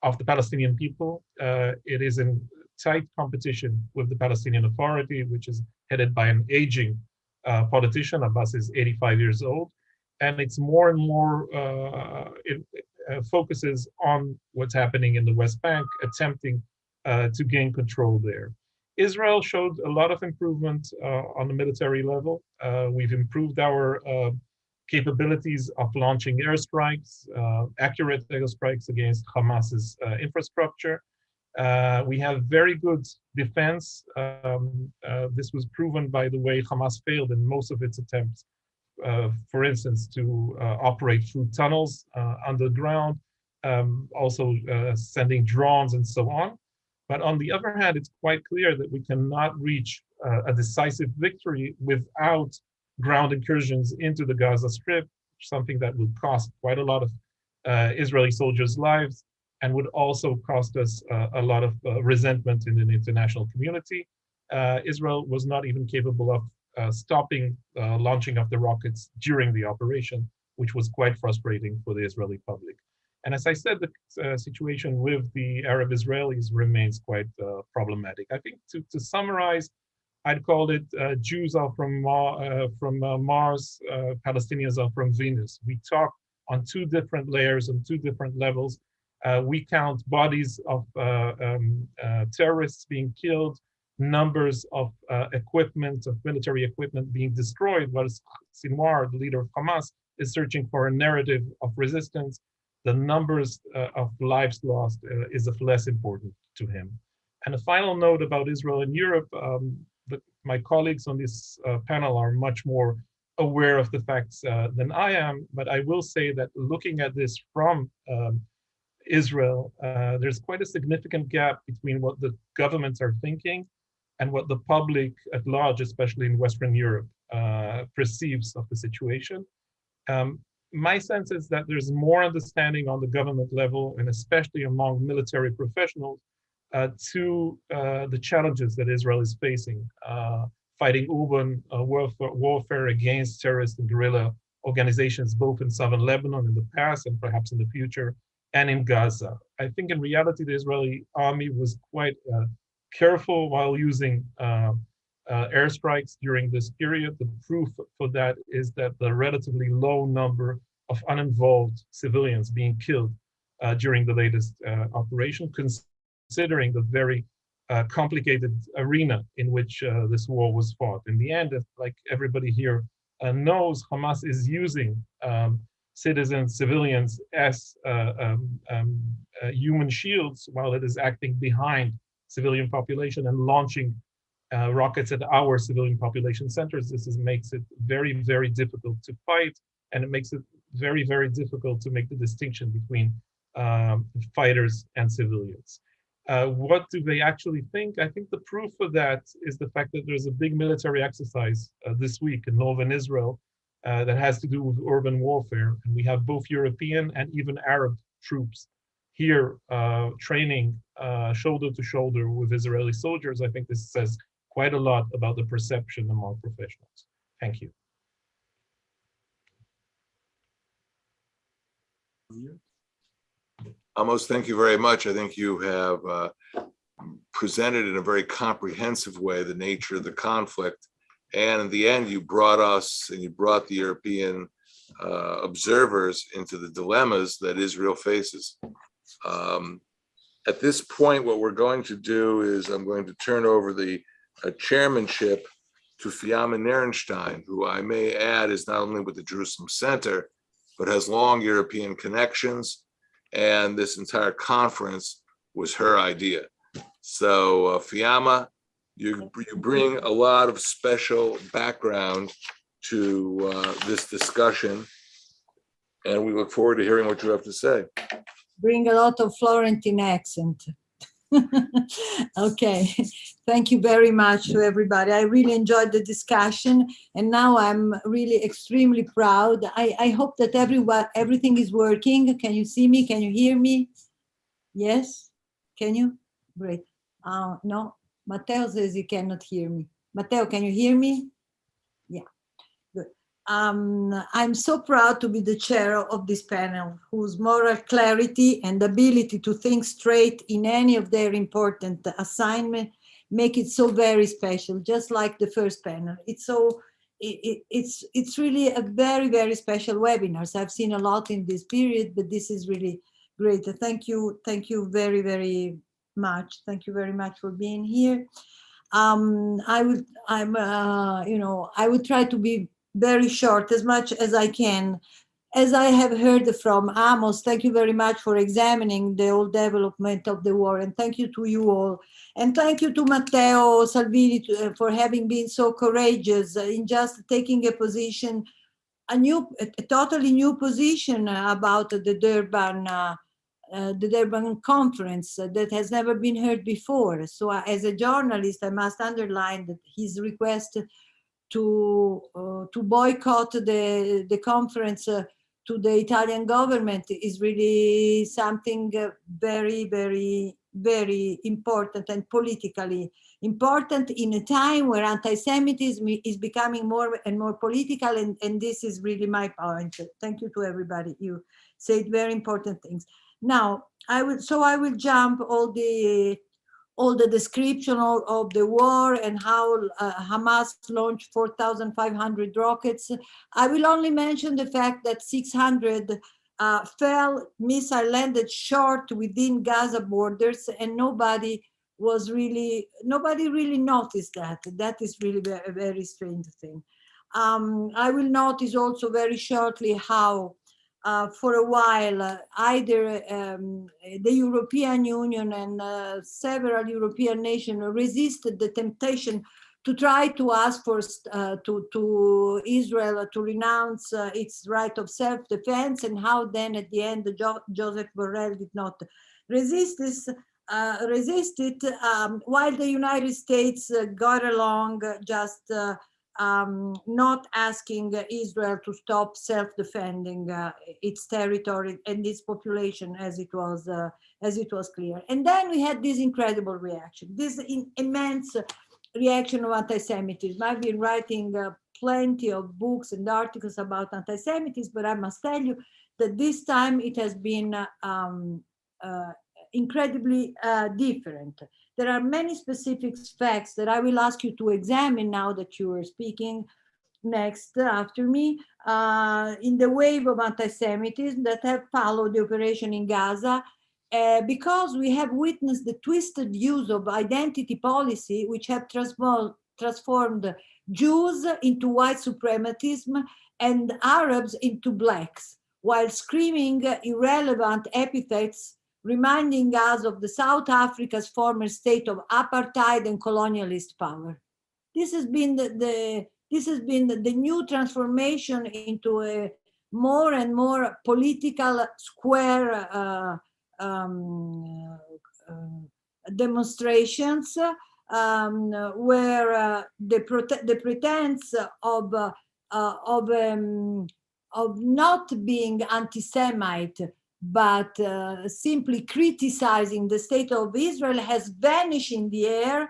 of the Palestinian people. It is in tight competition with the Palestinian Authority, which is headed by an aging politician. Abbas is 85 years old. And it's more and more, it focuses on what's happening in the West Bank, attempting to gain control there. Israel showed a lot of improvement on the military level. We've improved our capabilities of launching airstrikes, accurate airstrikes against Hamas's infrastructure. We have very good defense. This was proven by the way Hamas failed in most of its attempts, for instance, to operate through tunnels underground, also sending drones and so on. But on the other hand, it's quite clear that we cannot reach a decisive victory without ground incursions into the Gaza Strip, something that would cost quite a lot of Israeli soldiers' lives and would also cost us a lot of resentment in the international community. Israel was not even capable of stopping launching of the rockets during the operation, which was quite frustrating for the Israeli public. And as I said, the situation with the Arab Israelis remains quite problematic. I think to summarize, I'd call it Jews are from Mars, Palestinians are from Venus. We talk on two different layers, on two different levels. We count bodies of terrorists being killed, numbers of equipment, of military equipment being destroyed, while Sinwar, the leader of Hamas, is searching for a narrative of resistance. The numbers of lives lost is of less importance to him. And a final note about Israel and Europe, my colleagues on this panel are much more aware of the facts than I am, but I will say that looking at this from Israel, there's quite a significant gap between what the governments are thinking and what the public at large, especially in Western Europe, perceives of the situation. My sense is that there's more understanding on the government level, and especially among military professionals, to the challenges that Israel is facing, fighting urban warfare against terrorist and guerrilla organizations, both in southern Lebanon in the past and perhaps in the future, and in Gaza. I think in reality, the Israeli army was quite careful while using airstrikes during this period. The proof for that is that the relatively low number of uninvolved civilians being killed during the latest operation, considering the very complicated arena in which this war was fought. In the end, like everybody here knows, Hamas is using citizens, civilians as human shields while it is acting behind civilian population and launching rockets at our civilian population centers. This makes it very, very difficult to fight, and it makes it very, very difficult to make the distinction between fighters and civilians. What do they actually think? I think the proof of that is the fact that there's a big military exercise this week in northern Israel that has to do with urban warfare. And we have both European and even Arab troops here training shoulder to shoulder with Israeli soldiers. I think this says quite a lot about the perception among professionals. Thank you. Amos, thank you very much. I think you have presented in a very comprehensive way the nature of the conflict. And in the end, you brought us and you brought the European observers into the dilemmas that Israel faces. At this point, what we're going to do is I'm going to turn over the chairmanship to Fiamma Nierenstein, who I may add is not only with the Jerusalem Center, but has long European connections. And this entire conference was her idea. So Fiamma, you bring a lot of special background to this discussion, and we look forward to hearing what you have to say. Bring a lot of Florentine accent. Okay, thank you very much to everybody. I really enjoyed the discussion, and now I'm really extremely proud. I hope that everything is working. Can you see me? Can you hear me? Yes? Can you? Great. No, Matteo says he cannot hear me. Matteo, can you hear me? Yeah, good. I'm so proud to be the chair of this panel, whose moral clarity and ability to think straight in any of their important assignment make it so very special, just like the first panel. It's so, it's really a very, very special webinar. So I've seen a lot in this period, but this is really great. Thank you very, very much. Thank you very much for being here. I would try to be very short, as much as I can. As I have heard from Amos, thank you very much for examining the whole development of the war, and thank you to you all. And thank you to Matteo Salvini for having been so courageous in just taking a position, a totally new position about the Durban conference that has never been heard before. So as a journalist, I must underline that his request to boycott the conference to the Italian government is really something very, very, very important and politically important in a time where anti-Semitism is becoming more and more political, and this is really my point. Thank you to everybody. You said very important things. Now, I will jump all the description of the war and how Hamas launched 4,500 rockets. I will only mention the fact that 600 missile landed short within Gaza borders, and nobody really noticed that. That is really a very strange thing. I will notice also very shortly how for a while, either the European Union and several European nations resisted the temptation to try to ask for to Israel to renounce its right of self-defense, and how then at the end Joseph Borrell did not resist it, while the United States got along just not asking Israel to stop self-defending its territory and its population, as it was clear. And then we had this incredible reaction, this immense reaction of anti-Semitism. I've been writing plenty of books and articles about anti-Semitism, but I must tell you that this time it has been incredibly different. There are many specific facts that I will ask you to examine now that you are speaking next after me in the wave of anti-Semitism that have followed the operation in Gaza, because we have witnessed the twisted use of identity policy, which have transformed Jews into white supremacism and Arabs into blacks, while screaming irrelevant epithets reminding us of the South Africa's former state of apartheid and colonialist power. This has been the new transformation into a more and more political square demonstrations where the pretense of not being anti-Semite, but simply criticizing the state of Israel has vanished in the air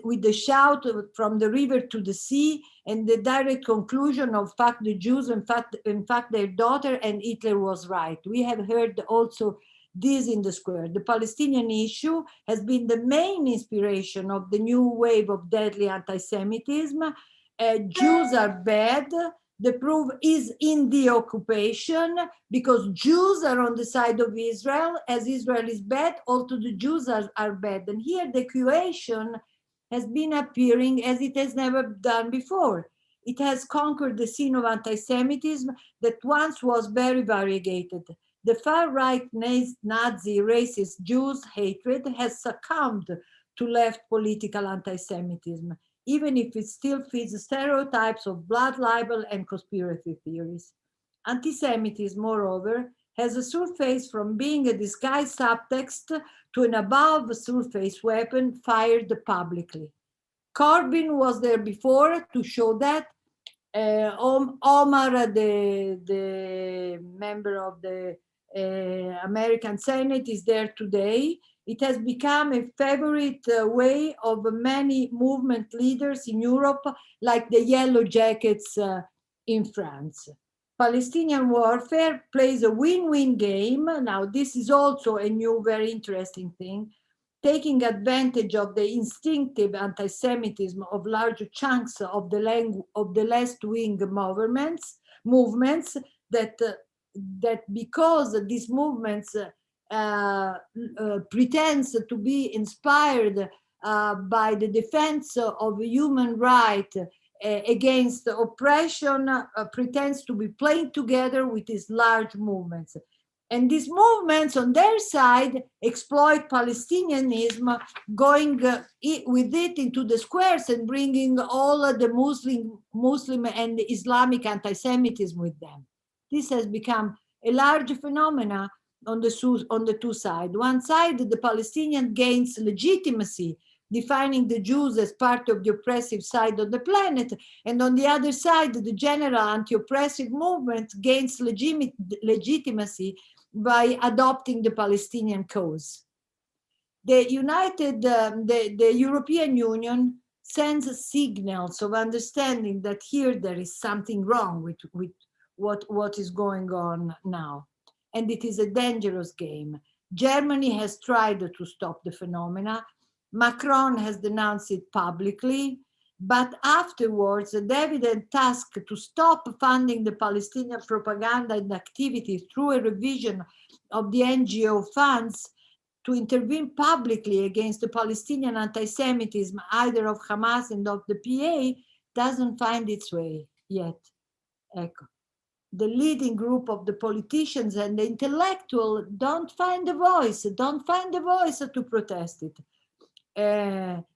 with the shout from the river to the sea, and the direct conclusion of fact the Jews, in fact their daughter, and Hitler was right. We have heard also this in the square. The Palestinian issue has been the main inspiration of the new wave of deadly anti-Semitism. Jews are bad. The proof is in the occupation, because Jews are on the side of Israel. As Israel is bad, also the Jews are bad. And here the equation has been appearing as it has never done before. It has conquered the scene of anti-Semitism that once was very variegated. The far-right Nazi racist Jews hatred has succumbed to left political anti-Semitism, even if it still feeds stereotypes of blood libel and conspiracy theories. Anti-Semitism, moreover, has a surface from being a disguised subtext to an above-surface weapon fired publicly. Corbyn was there before to show that. Omar, the member of the American Senate, is there today. It has become a favorite way of many movement leaders in Europe, like the Yellow Jackets in France. Palestinian warfare plays a win-win game. Now, this is also a new, very interesting thing, taking advantage of the instinctive anti-Semitism of large chunks of the left-wing movements that because these movements pretends to be inspired by the defense of human rights against oppression, pretends to be playing together with these large movements. And these movements on their side exploit Palestinianism, going with it into the squares and bringing all the Muslim and Islamic anti-Semitism with them. This has become a large phenomena on the two sides. One side, the Palestinian gains legitimacy, defining the Jews as part of the oppressive side of the planet. And on the other side, the general anti-oppressive movement gains legitimacy by adopting the Palestinian cause. The European Union sends signals of understanding that here there is something wrong with what is going on now. And it is a dangerous game. Germany has tried to stop the phenomena. Macron has denounced it publicly, but afterwards, the evident task to stop funding the Palestinian propaganda and activities through a revision of the NGO funds, to intervene publicly against the Palestinian anti-Semitism, either of Hamas and of the PA, doesn't find its way yet. Ecco. The leading group of the politicians and the intellectual don't find a voice to protest it.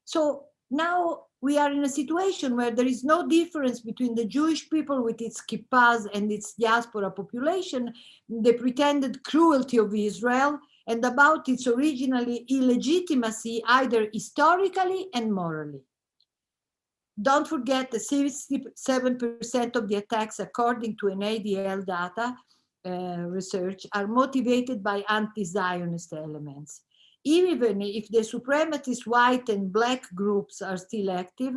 So now we are in a situation where there is no difference between the Jewish people with its kippahs and its diaspora population, the pretended cruelty of Israel, and about its originally illegitimacy, either historically and morally. Don't forget that 67% of the attacks, according to an ADL data research, are motivated by anti-Zionist elements. Even if the suprematist white and black groups are still active,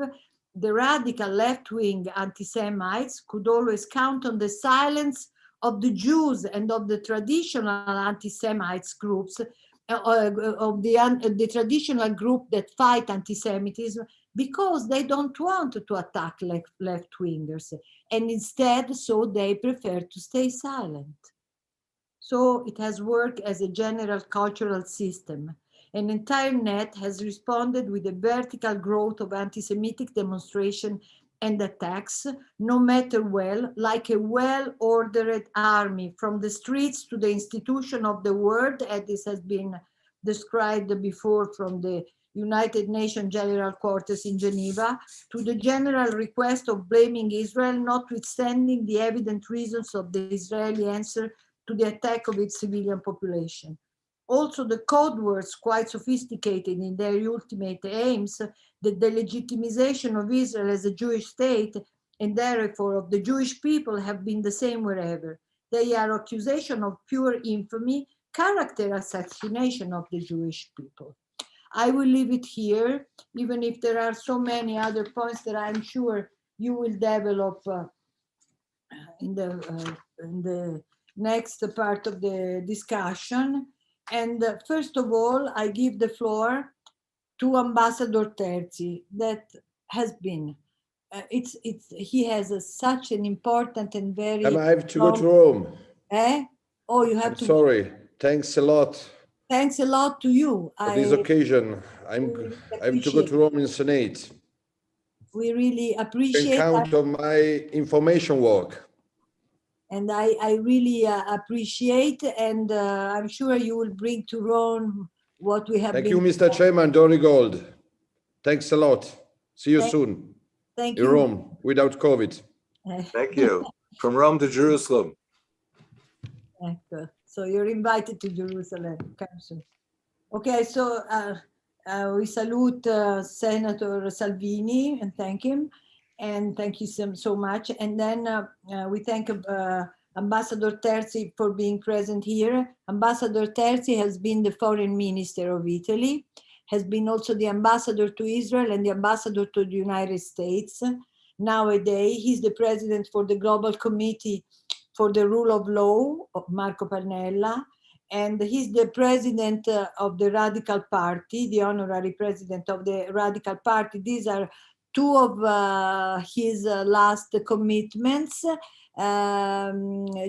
the radical left-wing anti-Semites could always count on the silence of the Jews and of the traditional anti-Semites groups, of the traditional group that fight anti-Semitism, because they don't want to attack left-wingers, and instead, so they prefer to stay silent. So it has worked as a general cultural system. An entire net has responded with a vertical growth of anti-Semitic demonstration and attacks, no matter like a well-ordered army, from the streets to the institution of the word, as this has been described before from the United Nations General Quarters in Geneva, to the general request of blaming Israel, notwithstanding the evident reasons of the Israeli answer to the attack of its civilian population. Also, the code words, quite sophisticated in their ultimate aims, the delegitimization of Israel as a Jewish state and therefore of the Jewish people, have been the same wherever. They are accusation of pure infamy, character assassination of the Jewish people. I will leave it here, even if there are so many other points that I'm sure you will develop in the next part of the discussion. And first of all, I give the floor to Ambassador Terzi, that has been, he has such an important and very I have to go to Rome. Oh, you have I'm to. Sorry. Thanks a lot. Thanks a lot to you. For this occasion, I have to go to Rome in Senate. We really You appreciate can count on my information work. And I really appreciate, and I'm sure you will bring to Rome what we have. Thank you, Mr. Chairman, Donny Gold. Thanks a lot. See you soon. Thank in you. Rome without COVID. Thank you. From Rome to Jerusalem. Ecco. So you're invited to Jerusalem. Okay, so we salute Senator Salvini and thank him. And thank you so much. And then we thank Ambassador Terzi for being present here. Ambassador Terzi has been the foreign minister of Italy, has been also the ambassador to Israel and the ambassador to the United States. Nowadays, he's the president for the Global Committee for the Rule of Law of Marco Pannella. And he's the president of the Radical Party, the honorary president of the Radical Party. These are two of his last commitments.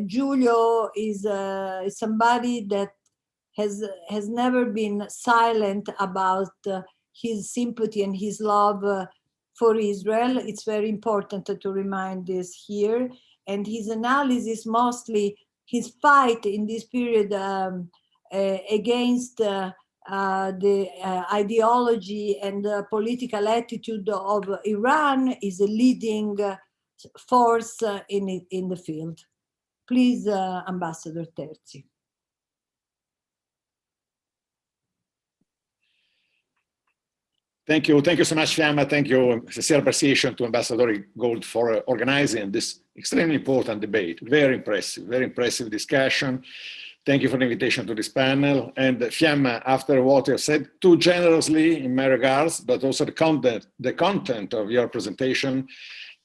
Giulio is somebody that has never been silent about his sympathy and his love for Israel. It's very important to remind this here. And his analysis, mostly his fight in this period against the ideology and the political attitude of Iran, is a leading force in the field. Please, Ambassador Terzi. Thank you so much, Fiamma. Thank you, sincere appreciation to Ambassador Gold for organizing this extremely important debate. Very impressive discussion. Thank you for the invitation to this panel. And Fiamma, after what you have said, too generously in my regards, but also the content of your presentation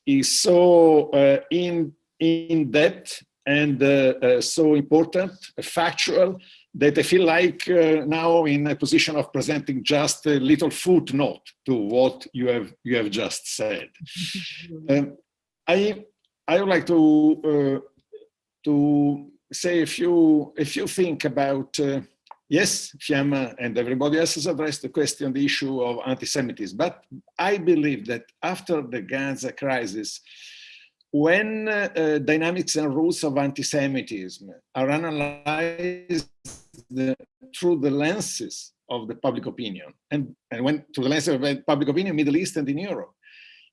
is so in depth and so important, factual, that I feel like now in a position of presenting just a little footnote to what you have just said. I would like to say a few things about yes, Fiamma and everybody else has addressed the question, the issue of anti-Semitism, but I believe that after the Gaza crisis, when dynamics and rules of anti-Semitism are analyzed through the lenses of the public opinion, and when through the lenses of public opinion, Middle East and in Europe,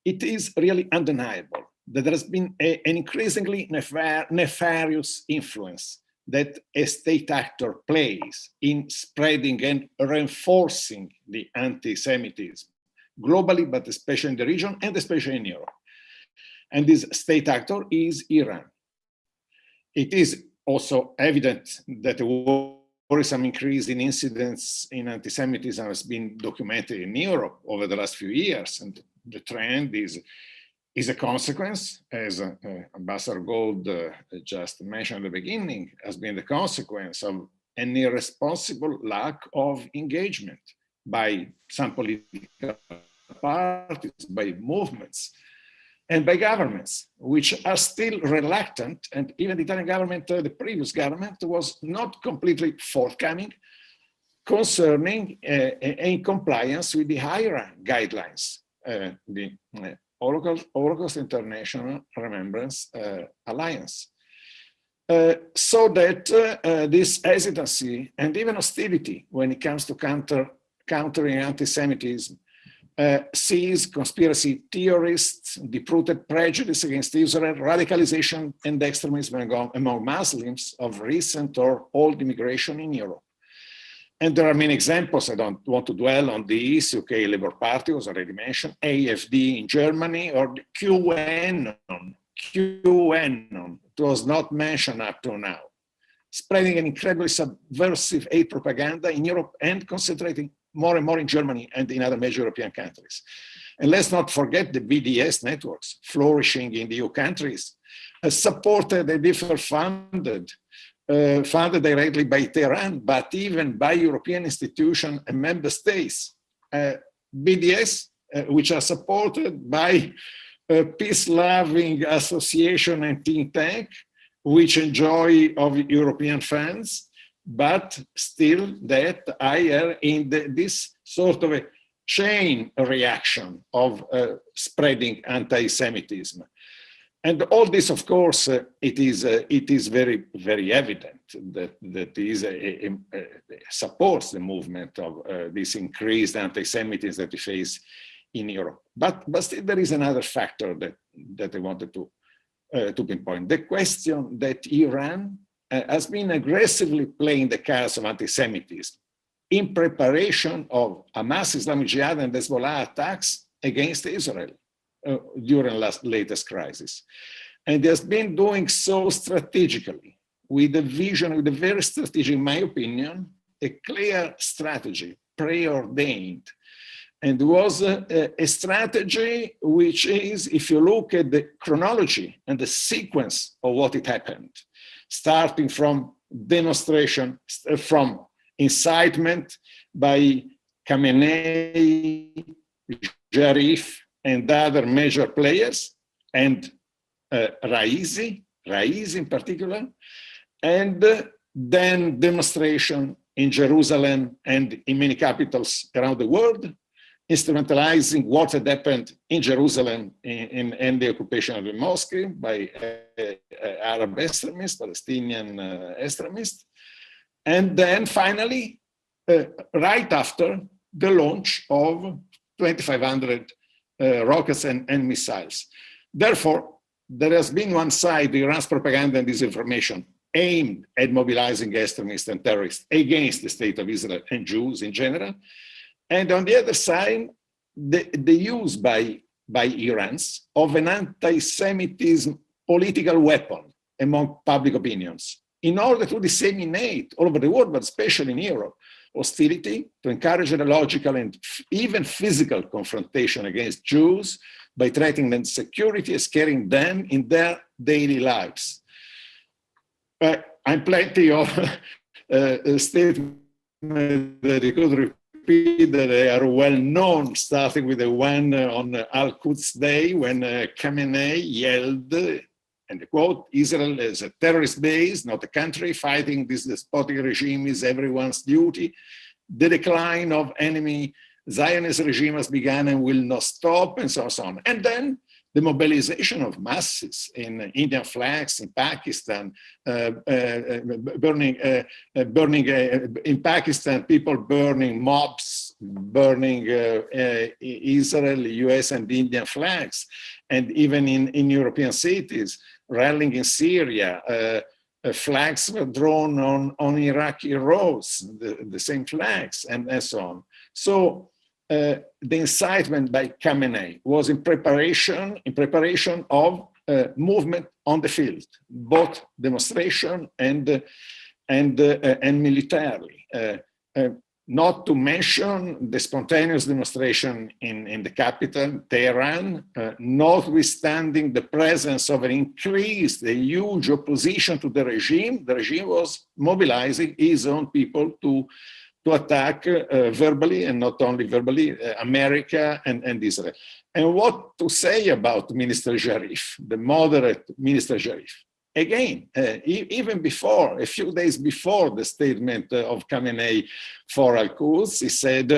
it is really undeniable that there has been an increasingly nefarious influence that a state actor plays in spreading and reinforcing the anti-Semitism globally, but especially in the region and especially in Europe. And this state actor is Iran. It is also evident that a worrisome increase in incidents in anti-Semitism has been documented in Europe over the last few years. And the trend is a consequence, as Ambassador Gold just mentioned at the beginning, has been the consequence of an irresponsible lack of engagement by some political parties, by movements, and by governments, which are still reluctant. And even the Italian government, the previous government, was not completely forthcoming concerning in compliance with the higher guidelines, the Holocaust International Remembrance Alliance. So that this hesitancy and even hostility when it comes to countering anti-Semitism sees conspiracy theorists, deep-rooted prejudice against Israel, radicalization and extremism among Muslims of recent or old immigration in Europe. And there are many examples. I don't want to dwell on these. UK Labour Party was already mentioned, AfD in Germany, or the QAnon. It was not mentioned up to now. Spreading an incredibly subversive hate propaganda in Europe and concentrating more and more in Germany and in other major European countries. And let's not forget the BDS networks flourishing in the EU countries, supported and differ funded funded directly by Tehran, but even by European institutions and member states. BDS, which are supported by peace-loving association and think tank, which enjoy of European funds, but still that are in this sort of a chain reaction of spreading anti-Semitism. And all this, of course, it is very, very evident that supports the movement of this increased anti-Semitism that we face in Europe. But still there is another factor that I wanted to pinpoint. The question that Iran has been aggressively playing the cards of anti-Semitism in preparation of Hamas, Islamic Jihad, and Hezbollah attacks against Israel during latest crisis. And it has been doing so strategically, with a vision, with a very strategic, in my opinion, a clear strategy, preordained. And was a strategy which is, if you look at the chronology and the sequence of what it happened, starting from demonstration, from incitement by Khamenei, Jarif, and other major players, and Raisi in particular, and then demonstration in Jerusalem and in many capitals around the world, instrumentalizing what had happened in Jerusalem in the occupation of the mosque by Arab extremists, Palestinian extremists. And then finally, right after the launch of 2,500 rockets and missiles. Therefore, there has been one side, Iran's propaganda and disinformation, aimed at mobilizing extremists and terrorists against the state of Israel and Jews in general. And on the other side, the use by Iranians of an anti-Semitism political weapon among public opinions in order to disseminate all over the world, but especially in Europe, hostility, to encourage a logical and even physical confrontation against Jews by threatening them security and scaring them in their daily lives. I'm plenty of statements that you could repeat that they are well known, starting with the one on Al-Quds Day when Khamenei yelled, and I quote, "Israel is a terrorist base, not a country. Fighting this despotic regime is everyone's duty. The decline of enemy Zionist regime has begun and will not stop," and so on. And then the mobilization of masses in Indian flags in Pakistan, burning in Pakistan, people burning mobs, burning Israel, US and Indian flags, and even in European cities, rallying in Syria, flags were drawn on Iraqi roads, the same flags, and so on. So the incitement by Khamenei was in preparation of movement on the field, both demonstration and militarily. Not to mention the spontaneous demonstration in the capital, Tehran, notwithstanding the presence of an increased, a huge opposition to the regime was mobilizing his own people to attack verbally, and not only verbally, America and Israel. And what to say about Minister Jarif, the moderate Minister Jarif? Again, even before, a few days before the statement of Khamenei for Al-Quds, he said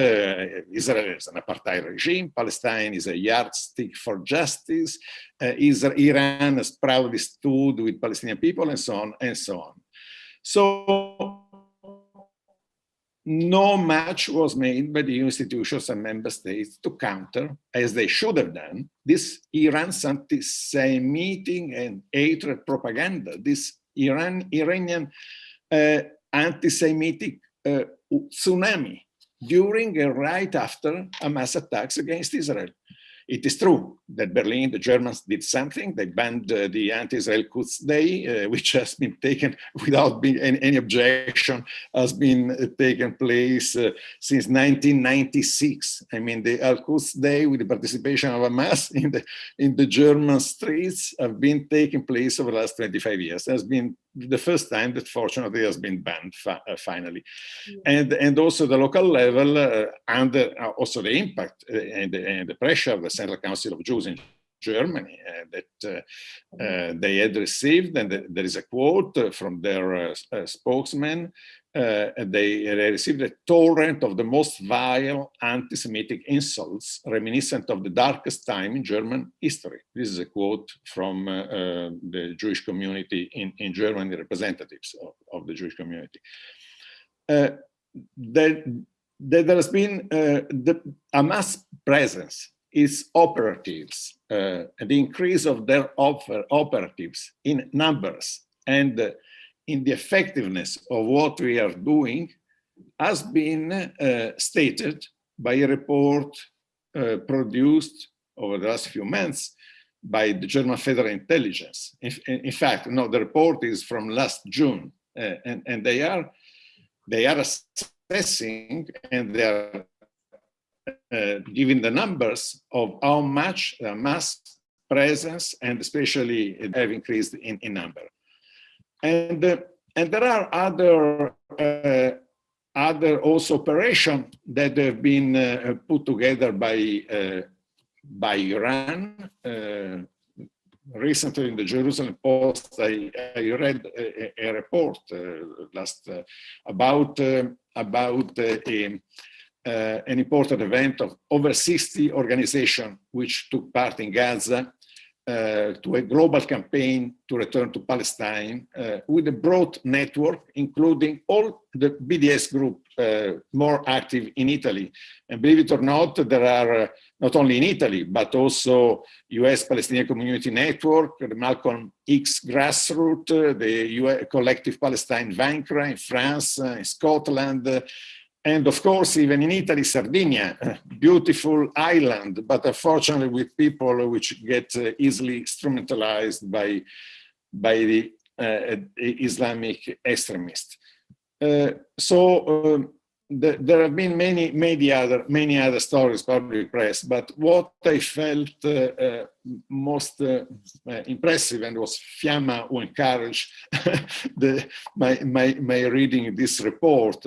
Israel is an apartheid regime, Palestine is a yardstick for justice, Iran has proudly stood with Palestinian people, and so on and so on. So no match was made by the institutions and member states to counter, as they should have done, this Iran's anti-Semitic and hatred propaganda, this Iranian anti-Semitic tsunami during and right after Hamas attacks against Israel. It is true that Berlin, the Germans did something. They banned the anti-Israel Quds Day, which has been taken without being any objection, has been taken place since 1996. I mean, the Al-Quds Day with the participation of Hamas in the German streets have been taking place over the last 25 years. It has been the first time that fortunately has been banned finally. And also the local level, under also the impact and the pressure of the Central Council of Jews in Germany that they had received, and there is a quote from their spokesman. They received a torrent of the most vile anti-Semitic insults reminiscent of the darkest time in German history. This is a quote from the Jewish community in Germany, representatives of the Jewish community. There has been a mass presence, its operatives, the increase of their operatives in numbers and in the effectiveness of what we are doing has been stated by a report produced over the last few months by the German Federal Intelligence. In fact, no, the report is from last June, and they are assessing and they are giving the numbers of how much mass presence and especially have increased in number. And there are other also operations that have been put together by Iran. Recently in the Jerusalem Post, I read a report about an important event of over 60 organizations which took part in Gaza to a global campaign to return to Palestine with a broad network, including all the BDS group more active in Italy. And believe it or not, there are not only in Italy, but also US Palestinian Community Network, the Malcolm X Grassroots, the US Collective Palestine Vaincre in France, in Scotland, and of course, even in Italy, Sardinia, beautiful island, but unfortunately with people which get easily instrumentalized by the Islamic extremists. There have been many other stories, public press, but what I felt most impressive and was Fiamma who encouraged my reading this report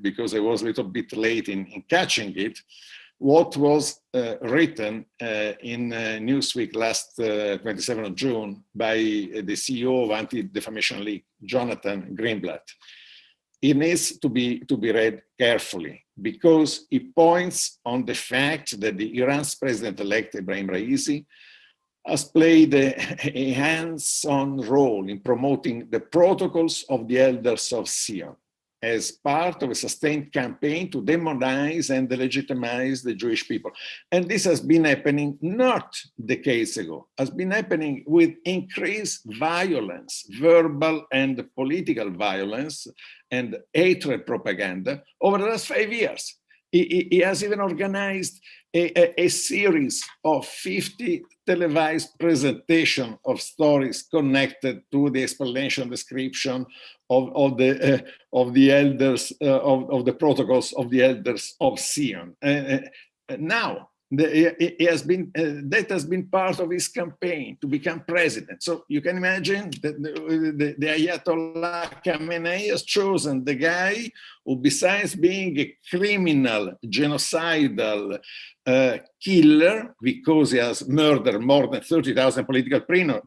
because I was a little bit late in catching it. What was written in Newsweek last 27th of June by the CEO of Anti-Defamation League, Jonathan Greenblatt. It needs to be read carefully because it points on the fact that the Iran's president-elect Ebrahim Raisi has played a hands-on role in promoting the protocols of the elders of Zion as part of a sustained campaign to demonize and delegitimize the Jewish people. And this has been happening not decades ago, has been happening with increased violence, verbal and political violence and hatred propaganda over the last 5 years. He has even organized a series of 50 televised presentation of stories connected to the explanation description of the elders of the protocols of the elders of Zion. Now that has been part of his campaign to become president. So you can imagine that the Ayatollah Khamenei has chosen the guy who, besides being a criminal, genocidal killer, because he has murdered more than 30,000 political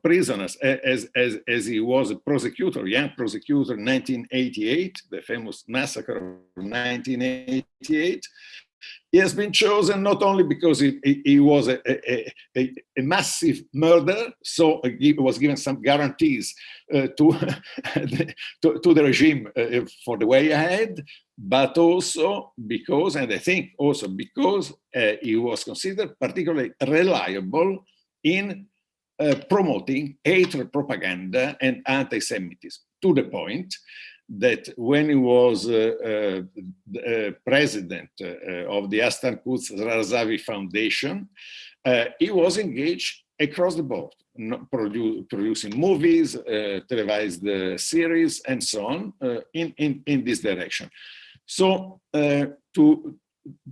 prisoners, as he was a prosecutor, young prosecutor in 1988, the famous massacre of 1988. He has been chosen not only because he was a massive murderer, so he was given some guarantees to the regime for the way ahead, but also because, and I think also because he was considered particularly reliable in promoting hatred propaganda and anti-Semitism, to the point that when he was president of the Astan Quds Razavi Foundation, he was engaged across the board, producing movies, televised series, and so on, in this direction. So to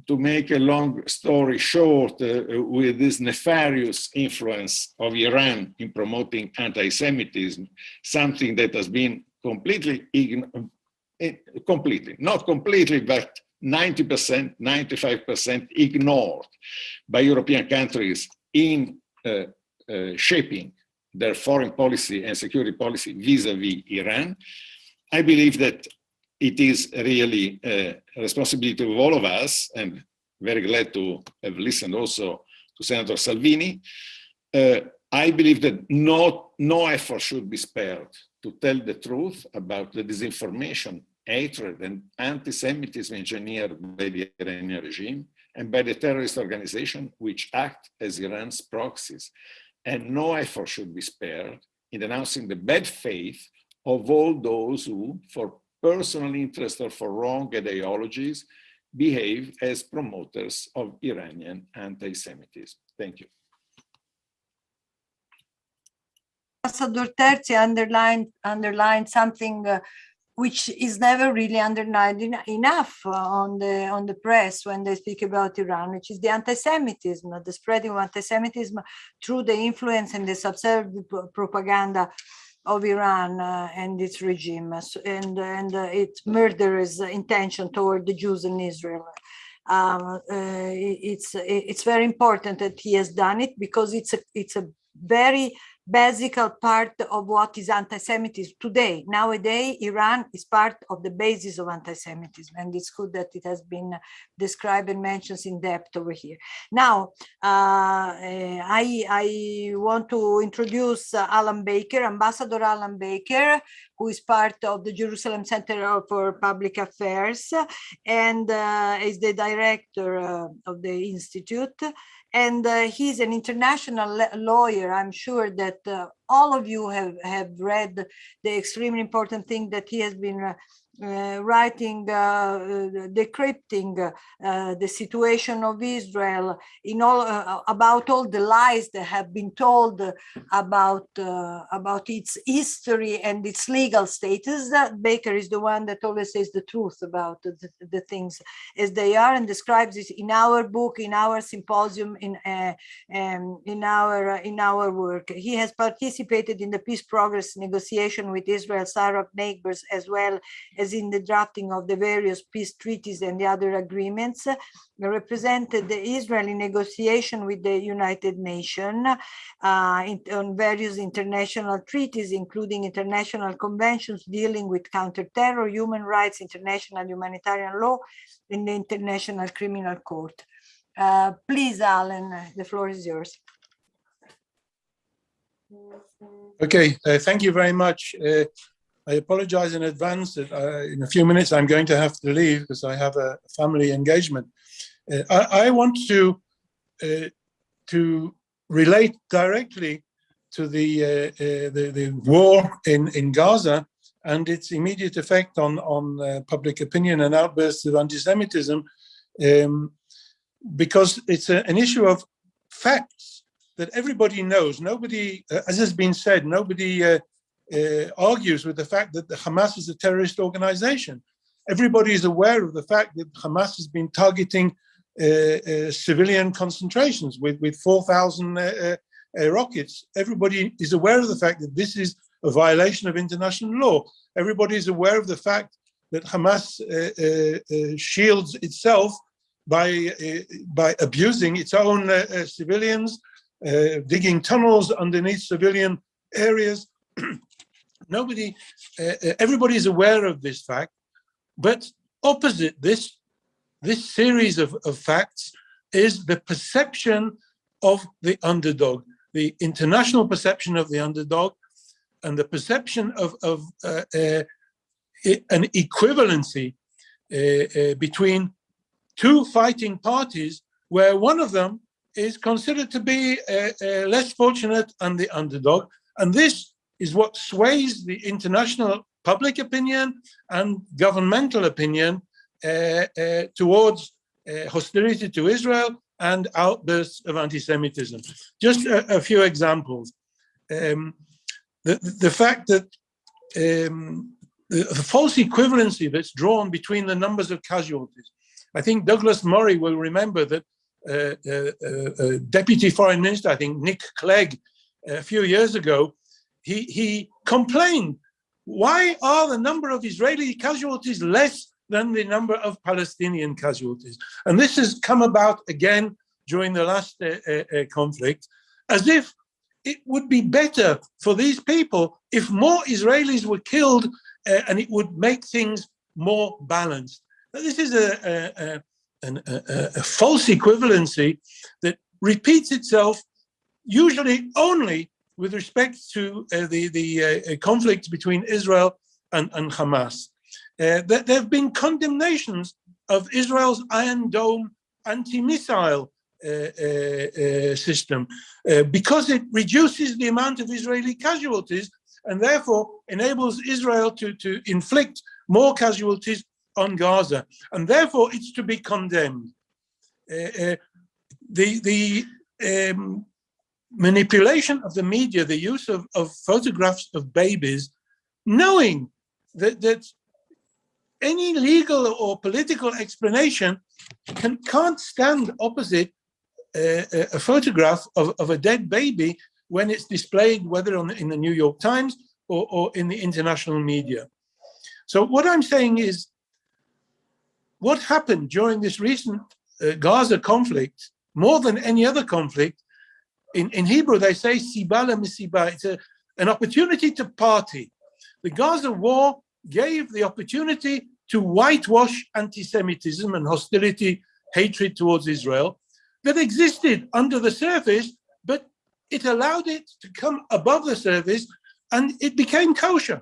make a long story short, with this nefarious influence of Iran in promoting anti-Semitism, something that has been completely, not completely, but 90%, 95% ignored by European countries in shaping their foreign policy and security policy vis-a-vis Iran. I believe that it is really a responsibility of all of us, and very glad to have listened also to Senator Salvini. I believe that no effort should be spared to tell the truth about the disinformation, hatred, and anti-Semitism engineered by the Iranian regime and by the terrorist organization which act as Iran's proxies. And no effort should be spared in denouncing the bad faith of all those who, for personal interest or for wrong ideologies, behave as promoters of Iranian anti-Semitism. Thank you. Ambassador Terzi underlined something which is never really underlined enough on the press when they speak about Iran, which is the anti-Semitism, the spreading of anti-Semitism through the influence and the subservient propaganda of Iran and its regime and its murderous intention toward the Jews in Israel. It's very important that he has done it because it's a very basic part of what is anti-Semitism today. Nowadays, Iran is part of the basis of anti-Semitism, and it's good that it has been described and mentioned in depth over here. Now, I want to introduce Alan Baker, Ambassador Alan Baker, who is part of the Jerusalem Center for Public Affairs and is the director of the Institute. And he's an international lawyer. I'm sure that all of you have read the extremely important thing that he has been writing, decrypting the situation of Israel in all about all the lies that have been told about its history and its legal status. Baker is the one that always says the truth about the things as they are and describes it in our book, in our symposium, in our work. He has participated in the peace progress negotiation with Israel's Arab neighbors as well as in the drafting of the various peace treaties and the other agreements, represented the Israeli negotiation with the United Nations on various international treaties, including international conventions dealing with counter-terror, human rights, international humanitarian law, and the International Criminal Court. Please, Alan, the floor is yours. Okay, thank you very much. I apologize in advance that in a few minutes I'm going to have to leave because I have a family engagement. I want to relate directly to the war in Gaza and its immediate effect on public opinion and outbursts of anti-Semitism, because it's an issue of facts that everybody knows. Nobody, as has been said, nobody argues with the fact that the Hamas is a terrorist organization. Everybody is aware of the fact that Hamas has been targeting civilian concentrations with 4,000 rockets. Everybody is aware of the fact that this is a violation of international law. Everybody is aware of the fact that Hamas shields itself by abusing its own civilians, digging tunnels underneath civilian areas. Everybody is aware of this fact, but opposite this series of facts is the perception of the underdog, the international perception of the underdog, and the perception of an equivalency between two fighting parties, where one of them is considered to be less fortunate and the underdog. And this is what sways the international public opinion and governmental opinion towards hostility to Israel and outbursts of anti-Semitism. Just a few examples. The fact that the false equivalency that's drawn between the numbers of casualties. I think Douglas Murray will remember that Deputy Foreign Minister, I think Nick Clegg, a few years ago, he complained why are the number of Israeli casualties less than the number of Palestinian casualties? And this has come about again during the last conflict, as if it would be better for these people if more Israelis were killed and it would make things more balanced. Now, this is a false equivalency that repeats itself usually only with respect to the conflict between Israel and Hamas. There have been condemnations of Israel's Iron Dome anti-missile system because it reduces the amount of Israeli casualties and therefore enables Israel to inflict more casualties on Gaza, and therefore it's to be condemned. The manipulation of the media, the use of photographs of babies, knowing that any legal or political explanation can't stand opposite a photograph of a dead baby when it's displayed, whether in the New York Times or in the international media. So what I'm saying is, what happened during this recent Gaza conflict, more than any other conflict, in Hebrew they say siba lemisiba, it's an opportunity to party. The Gaza war gave the opportunity to whitewash anti-Semitism and hostility, hatred towards Israel that existed under the surface, but it allowed it to come above the surface and it became kosher,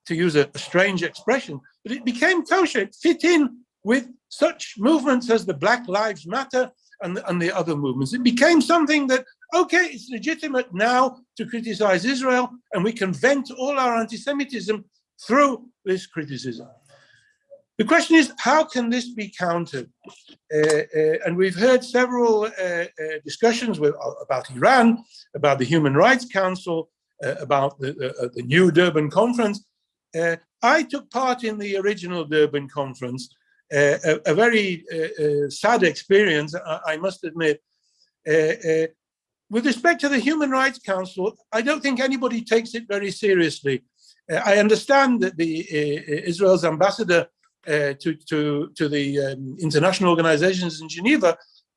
to use a strange expression, but it became kosher. It fit in with such movements as the Black Lives Matter and the other movements. It became something that, okay, it's legitimate now to criticize Israel, and we can vent all our anti-Semitism through this criticism. The question is, how can this be countered? And we've heard several discussions about Iran, about the Human Rights Council, about the new Durban conference. I took part in the original Durban conference, a very sad experience, I must admit. With respect to the Human Rights Council, I don't think anybody takes it very seriously. I understand that Israel's ambassador to the international organizations in Geneva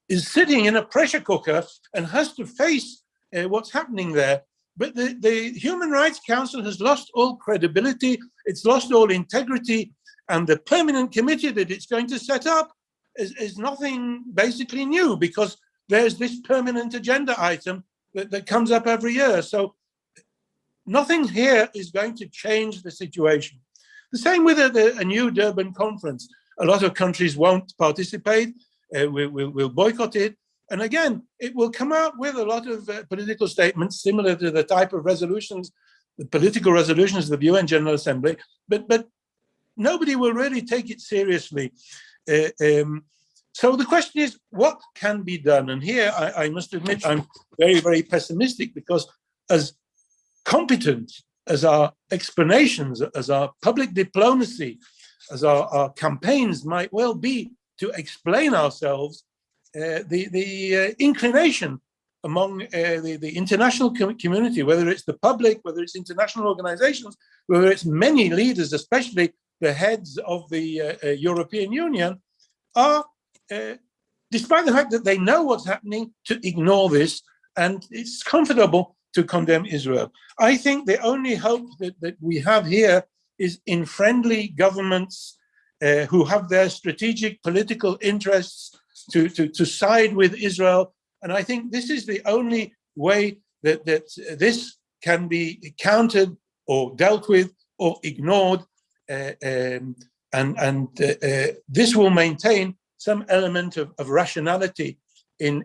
is sitting in a pressure cooker and has to face what's happening there. But the Human Rights Council has lost all credibility, it's lost all integrity, and the permanent committee that it's going to set up is nothing basically new, because there's this permanent agenda item that comes up every year. So nothing here is going to change the situation. The same with a new Durban conference. A lot of countries won't participate, we'll boycott it. And again, it will come out with a lot of political statements similar to the type of resolutions, the political resolutions of the UN General Assembly, but nobody will really take it seriously. So the question is, what can be done? And here I must admit I'm very, very pessimistic, because as competent as our explanations, as our public diplomacy, as our campaigns might well be to explain ourselves, the inclination among the international community, whether it's the public, whether it's international organizations, whether it's many leaders, especially the heads of the European Union, are, despite the fact that they know what's happening, to ignore this, and it's comfortable to condemn Israel. I think the only hope that we have here is in friendly governments who have their strategic political interests to side with Israel. And I think this is the only way that this can be countered or dealt with or ignored. This will maintain some element of rationality in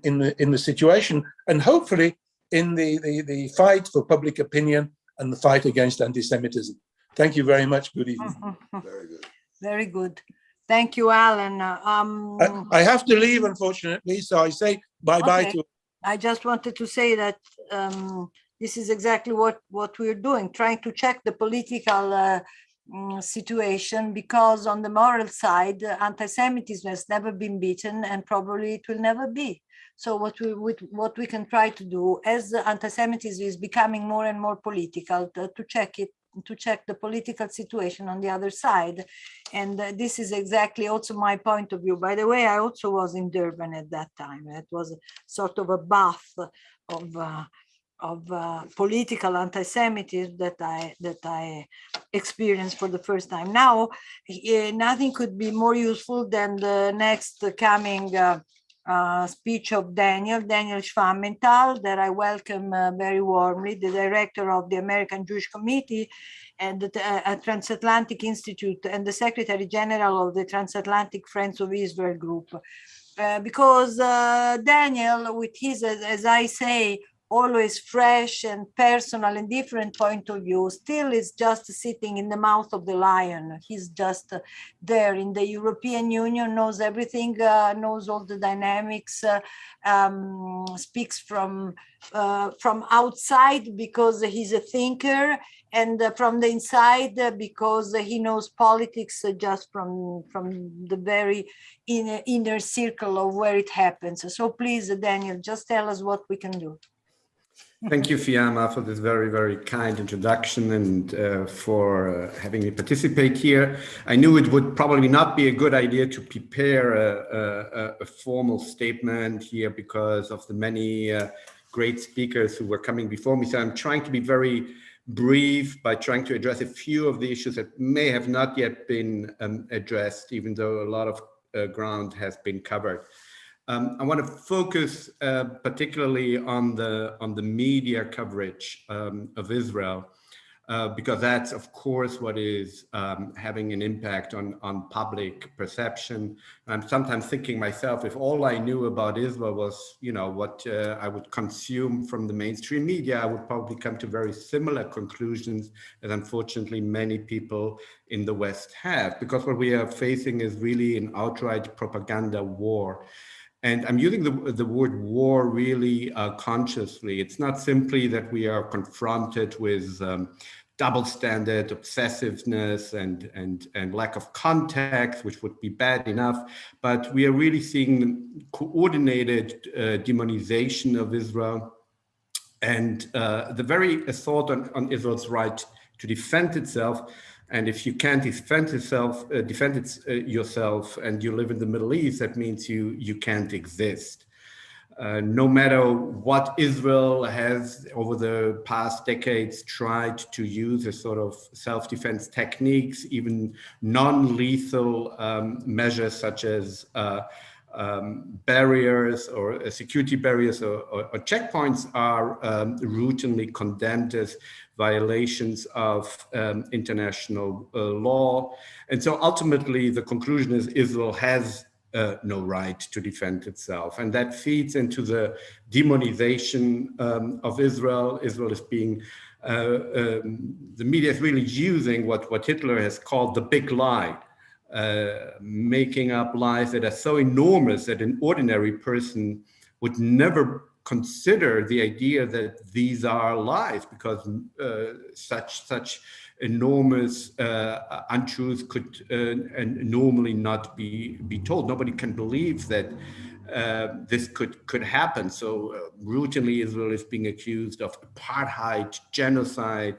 the situation, and hopefully in the fight for public opinion and the fight against anti-Semitism. Thank you very much. Good evening. Very good. Very good. Thank you, Alan. I have to leave, unfortunately, so I say bye-bye to. I just wanted to say that this is exactly what we're doing, trying to check the political situation, because on the moral side, anti-Semitism has never been beaten, and probably it will never be. So what we can try to do, as anti-Semitism is becoming more and more political, to check it check the political situation on the other side. And this is exactly also my point of view. By the way, I also was in Durban at that time. It was sort of a bath of political anti-Semitism that I experienced for the first time. Now, nothing could be more useful than the next coming speech of Daniel Schwammenthal, that I welcome very warmly, the director of the American Jewish Committee and the Transatlantic Institute and the Secretary General of the Transatlantic Friends of Israel group. Because Daniel, with his, as I say, always fresh and personal and different point of view, still is just sitting in the mouth of the lion. He's just there in the European Union, knows everything, knows all the dynamics, speaks from outside because he's a thinker, and from the inside because he knows politics just from the very inner circle of where it happens. So please, Daniel, just tell us what we can do. Thank you, Fiamma, for this very, very kind introduction and for having me participate here. I knew it would probably not be a good idea to prepare a formal statement here because of the many great speakers who were coming before me. So I'm trying to be very brief by trying to address a few of the issues that may have not yet been addressed, even though a lot of ground has been covered. I want to focus particularly on the media coverage of Israel, because that's, of course, what is having an impact on public perception. I'm sometimes thinking myself, if all I knew about Israel was, what I would consume from the mainstream media, I would probably come to very similar conclusions as unfortunately many people in the West have, because what we are facing is really an outright propaganda war. And I'm using the word war really consciously. It's not simply that we are confronted with double standard, obsessiveness, and lack of context, which would be bad enough, but we are really seeing coordinated demonization of Israel and the very assault on Israel's right to defend itself. And if you can't defend yourself and you live in the Middle East, that means you can't exist. No matter what Israel has over the past decades tried to use as sort of self-defense techniques, even non-lethal measures such as barriers or security barriers or checkpoints are routinely condemned as violations of international law. And so ultimately the conclusion is Israel has no right to defend itself. And that feeds into the demonization of Israel. Israel is being, the media is really using what Hitler has called the big lie, making up lies that are so enormous that an ordinary person would never consider the idea that these are lies, because such enormous untruths could normally not be told. Nobody can believe that this could happen. So routinely Israel is being accused of apartheid, genocide,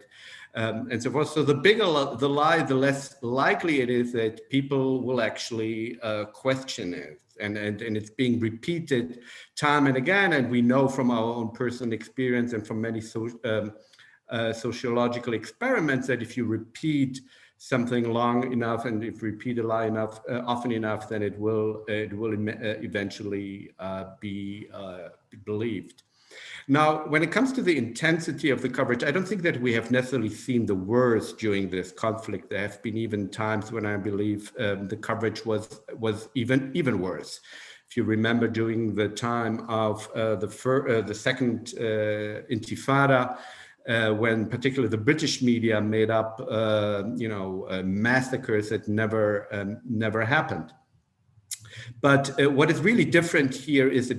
and so forth. So the bigger the lie, the less likely it is that people will actually question it. And it's being repeated time and again. And we know from our own personal experience and from many sociological experiments that if you repeat something long enough and if you repeat a lie enough, often enough, then it will eventually be believed. Now, when it comes to the intensity of the coverage, I don't think that we have necessarily seen the worst during this conflict. There have been even times when I believe the coverage was even worse. If you remember, during the time of the second Intifada, when particularly the British media made up, massacres that never happened. But what is really different here is the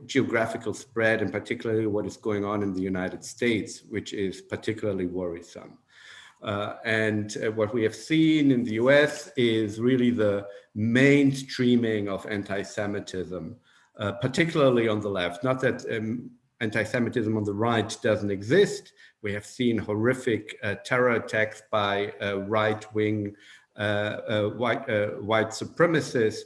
geographical spread, and particularly what is going on in the United States, which is particularly worrisome. And what we have seen in the US is really the mainstreaming of anti-Semitism, particularly on the left. Not that anti-Semitism on the right doesn't exist. We have seen horrific terror attacks by right-wing white supremacists.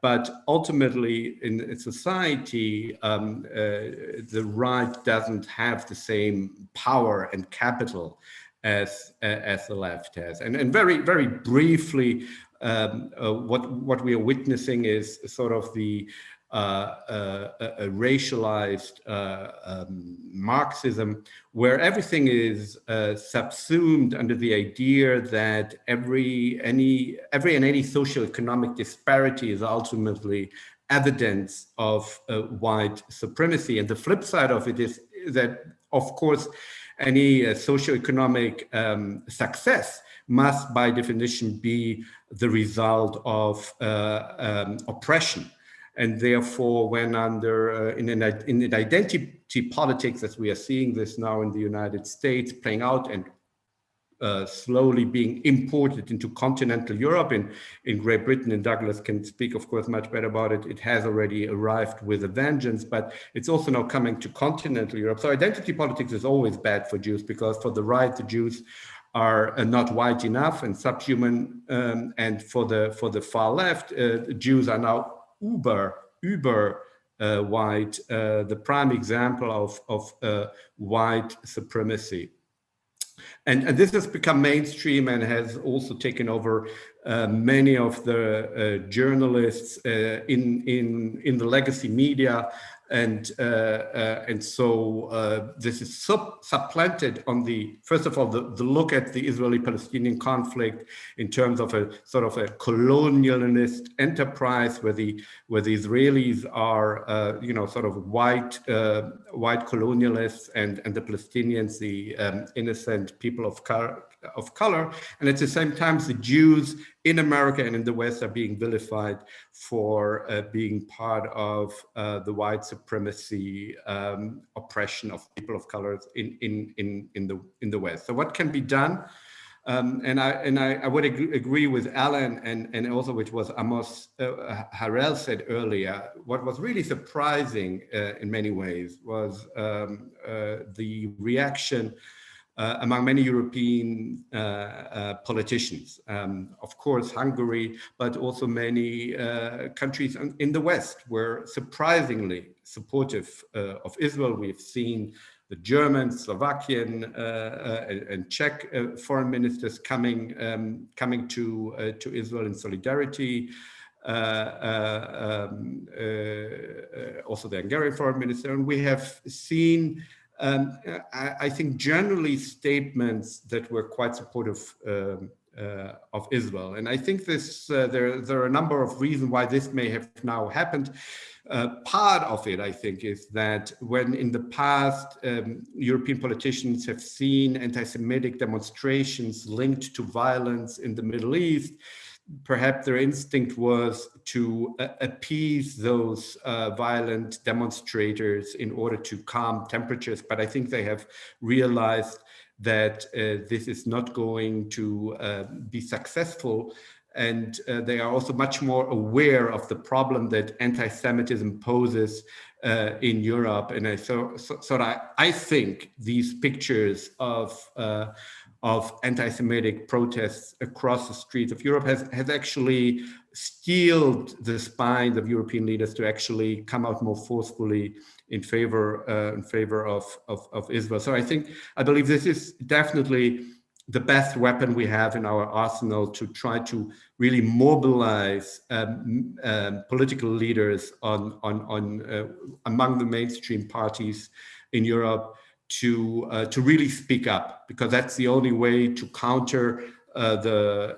But ultimately, in society, the right doesn't have the same power and capital as the left has. And very, very briefly, what we are witnessing is sort of the a racialized Marxism, where everything is subsumed under the idea that every and any socioeconomic disparity is ultimately evidence of white supremacy. And the flip side of it is that, of course, any socioeconomic success must, by definition, be the result of oppression. And therefore, when under in identity politics, as we are seeing this now in the United States playing out and slowly being imported into continental Europe, in Great Britain, and Douglas can speak, of course, much better about it. It has already arrived with a vengeance, but it's also now coming to continental Europe. So identity politics is always bad for Jews, because for the right, the Jews are not white enough and subhuman, and for the far left, Jews are now uber white, the prime example of white supremacy. And this has become mainstream and has also taken over many of the journalists in the legacy media. And so this is supplanted on the, first of all, the look at the Israeli-Palestinian conflict in terms of a sort of a colonialist enterprise where the Israelis are, sort of white colonialists, and the Palestinians, the innocent people of color. And at the same time, the Jews in America and in the West are being vilified for being part of the white supremacy oppression of people of color in the West. So what can be done? And I would agree with Alan and also which was Amos Harel said earlier. What was really surprising in many ways was the reaction among many European politicians, of course, Hungary, but also many countries in the West were surprisingly supportive of Israel. We've seen the German, Slovakian, and Czech foreign ministers coming to Israel in solidarity. Also the Hungarian foreign minister, and we have seen. I think generally statements that were quite supportive of Israel. And I think there are a number of reasons why this may have now happened. Part of it, I think, is that when in the past European politicians have seen anti-Semitic demonstrations linked to violence in the Middle East, perhaps their instinct was to appease those violent demonstrators in order to calm temperatures. But I think they have realized that this is not going to be successful. And they are also much more aware of the problem that anti-Semitism poses in Europe. And I think these pictures of anti-Semitic protests across the streets of Europe has actually steeled the spines of European leaders to actually come out more forcefully in favor of Israel. So I believe this is definitely the best weapon we have in our arsenal to try to really mobilize political leaders among the mainstream parties in Europe to really speak up, because that's the only way to counter the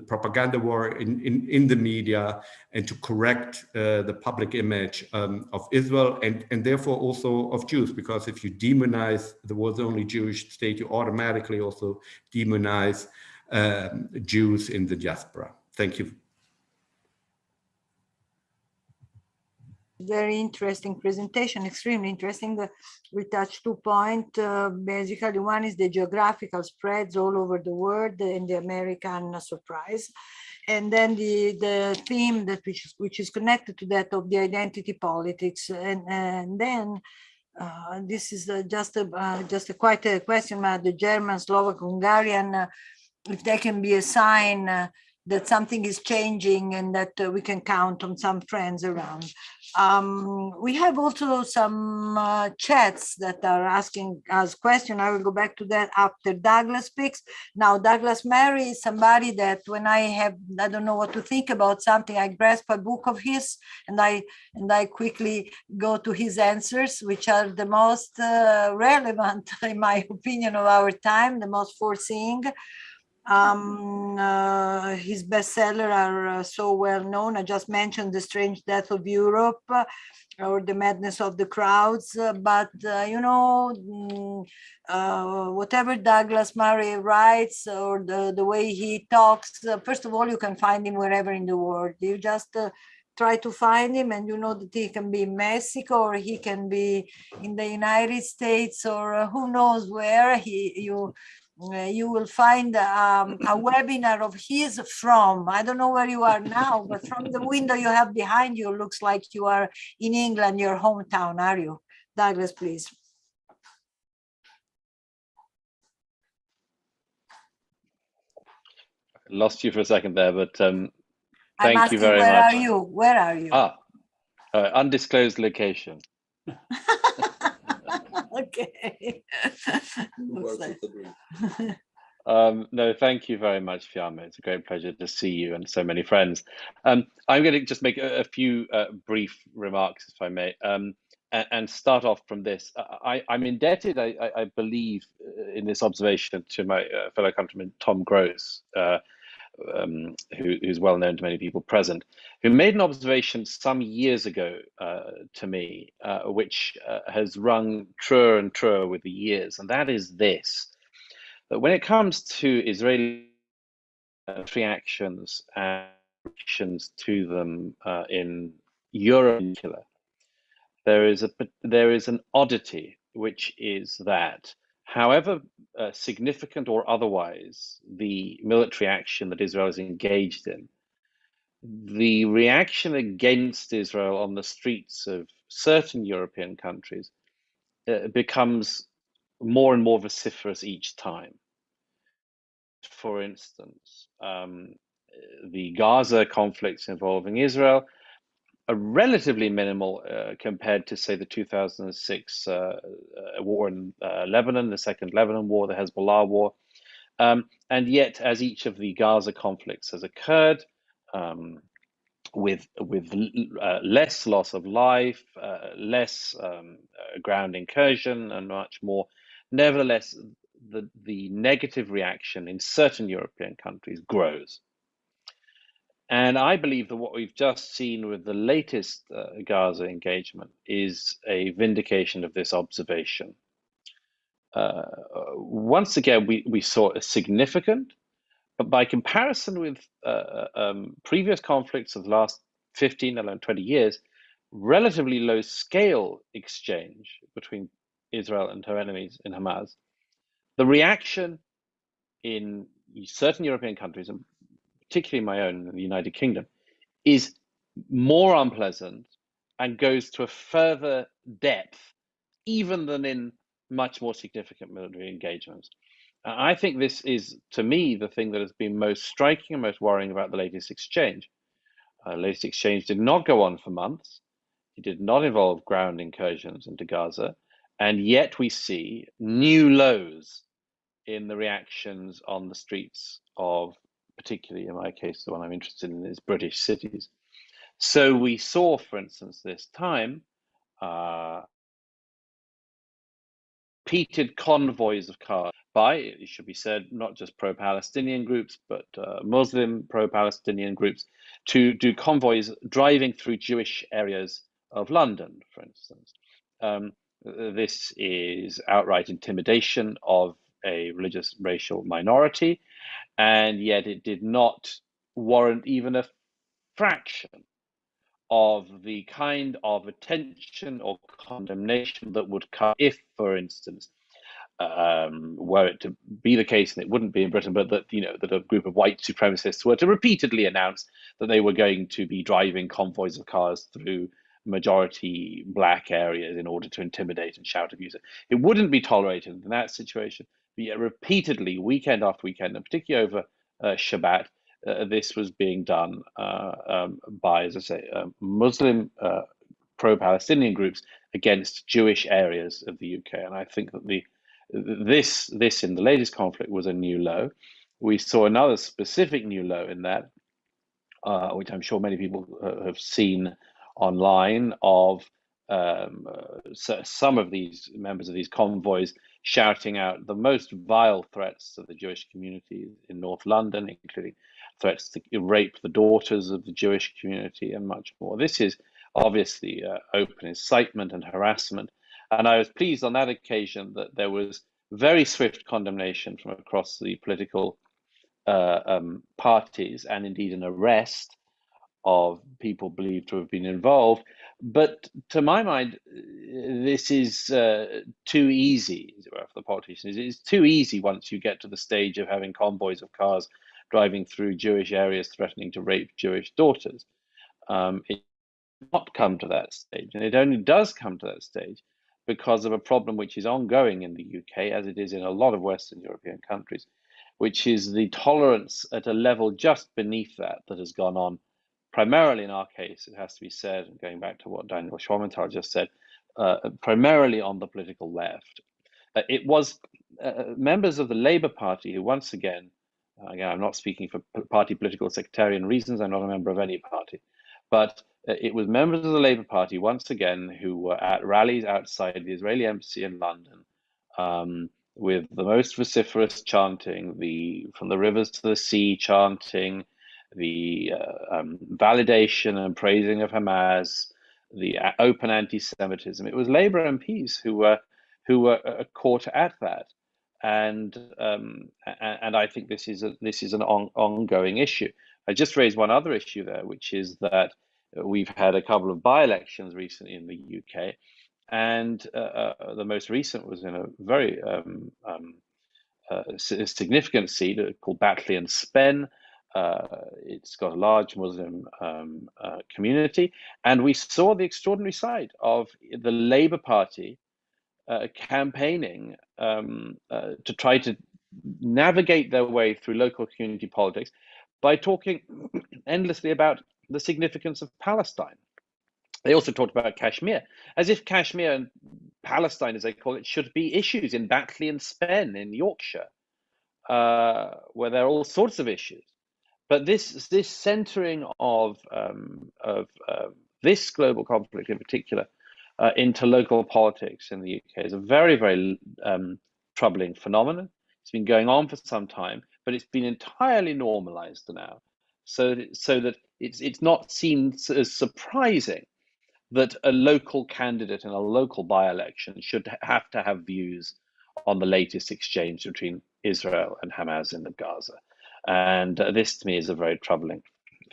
propaganda war in the media, and to correct the public image of Israel and therefore also of Jews, because if you demonize the world's only Jewish state, you automatically also demonize Jews in the diaspora. Thank you. Very interesting presentation, extremely interesting. We touched 2 points. Basically, one is the geographical spreads all over the world and the American surprise. And then the theme that which is connected to that of the identity politics. And then this is just quite a question about the German, Slovak, Hungarian, if there can be a sign that something is changing and that we can count on some friends around. We have also some chats that are asking us questions. I will go back to that after Douglas speaks. Now, Douglas Mary is somebody that when I don't know what to think about something, I grasp a book of his and I quickly go to his answers, which are the most relevant, in my opinion, of our time, the most foreseeing. His bestsellers are so well known. I just mentioned The Strange Death of Europe or The Madness of the Crowds. But, whatever Douglas Murray writes or the way he talks, first of all, you can find him wherever in the world. You just try to find him, and you know that he can be in Mexico or he can be in the United States or who knows where. You will find a webinar of his from, I don't know where you are now, but from the window you have behind you, looks like you are in England, your hometown, are you? Douglas, please. Lost you for a second there, but thank you very much. Where are you? Undisclosed location. Okay. No, thank you very much, Fiamma. It's a great pleasure to see you and so many friends. I'm going to just make a few brief remarks, if I may, and start off from this. I'm indebted, I believe, in this observation to my fellow countryman, Tom Gross, who's well known to many people present, who made an observation some years ago to me, which has rung truer and truer with the years, and that is this: that when it comes to Israeli reactions and reactions to them in Europe in particular, there is an oddity, which is that however significant or otherwise the military action that Israel is engaged in, the reaction against Israel on the streets of certain European countries becomes more and more vociferous each time. For instance, the Gaza conflicts involving Israel are relatively minimal compared to, say, the 2006 war in Lebanon, the Second Lebanon War, the Hezbollah War. And yet, as each of the Gaza conflicts has occurred, with less loss of life, less ground incursion, and much more, nevertheless, the negative reaction in certain European countries grows. And I believe that what we've just seen with the latest Gaza engagement is a vindication of this observation. Once again, we saw a significant, but by comparison with previous conflicts of the last 15 and 20 years, relatively low scale exchange between Israel and her enemies in Hamas. The reaction in certain European countries, and particularly my own, the United Kingdom, is more unpleasant and goes to a further depth, even than in much more significant military engagements. I think this is, to me, the thing that has been most striking and most worrying about the latest exchange. The latest exchange did not go on for months. It did not involve ground incursions into Gaza. And yet we see new lows in the reactions on the streets of, particularly in my case, the one I'm interested in is British cities. So we saw, for instance, this time, repeated convoys of cars by, it should be said, not just pro-Palestinian groups, but Muslim pro-Palestinian groups, to do convoys driving through Jewish areas of London, for instance. This is outright intimidation of a religious racial minority, and yet it did not warrant even a fraction of the kind of attention or condemnation that would come if, for instance, were it to be the case, and it wouldn't be in Britain, but that that a group of white supremacists were to repeatedly announce that they were going to be driving convoys of cars through majority black areas in order to intimidate and shout abuse. It wouldn't be tolerated in that situation. But yet repeatedly, weekend after weekend, and particularly over Shabbat, this was being done by, as I say, Muslim pro-Palestinian groups against Jewish areas of the UK. And I think that this in the latest conflict was a new low. We saw another specific new low in that, which I'm sure many people have seen online, of some of these members of these convoys shouting out the most vile threats to the Jewish community in North London, including threats to rape the daughters of the Jewish community and much more. This is obviously open incitement and harassment. And I was pleased on that occasion that there was very swift condemnation from across the political parties, and indeed an arrest of people believed to have been involved. But to my mind, this is too easy, as it were, for the politicians. It's too easy once you get to the stage of having convoys of cars driving through Jewish areas threatening to rape Jewish daughters. It does not come to that stage, and it only does come to that stage because of a problem which is ongoing in the UK, as it is in a lot of Western European countries, which is the tolerance at a level just beneath that has gone on, primarily in our case, it has to be said, and going back to what Daniel Schwamenthal just said, primarily on the political left. It was members of the Labour Party who once again, I'm not speaking for party political sectarian reasons, I'm not a member of any party, but it was members of the Labour Party once again who were at rallies outside the Israeli embassy in London, with the most vociferous chanting, from the rivers to the sea chanting, the validation and praising of Hamas, the open anti-Semitism. It was Labour MPs who were caught at that, and I think this is an ongoing issue. I just raised one other issue there, which is that we've had a couple of by-elections recently in the UK, and the most recent was in a very significant seat called Batley and Spen. It's got a large Muslim community, and we saw the extraordinary side of the Labour Party campaigning to try to navigate their way through local community politics by talking endlessly about the significance of Palestine. They also talked about Kashmir, as if Kashmir and Palestine, as they call it, should be issues in Batley and Spen in Yorkshire, where there are all sorts of issues. But this centering of this global conflict in particular into local politics in the UK is a very, very troubling phenomenon. It's been going on for some time, but it's been entirely normalized now, so that it's not seen as surprising that a local candidate in a local by-election should have to have views on the latest exchange between Israel and Hamas in the Gaza. And this, to me, is a very troubling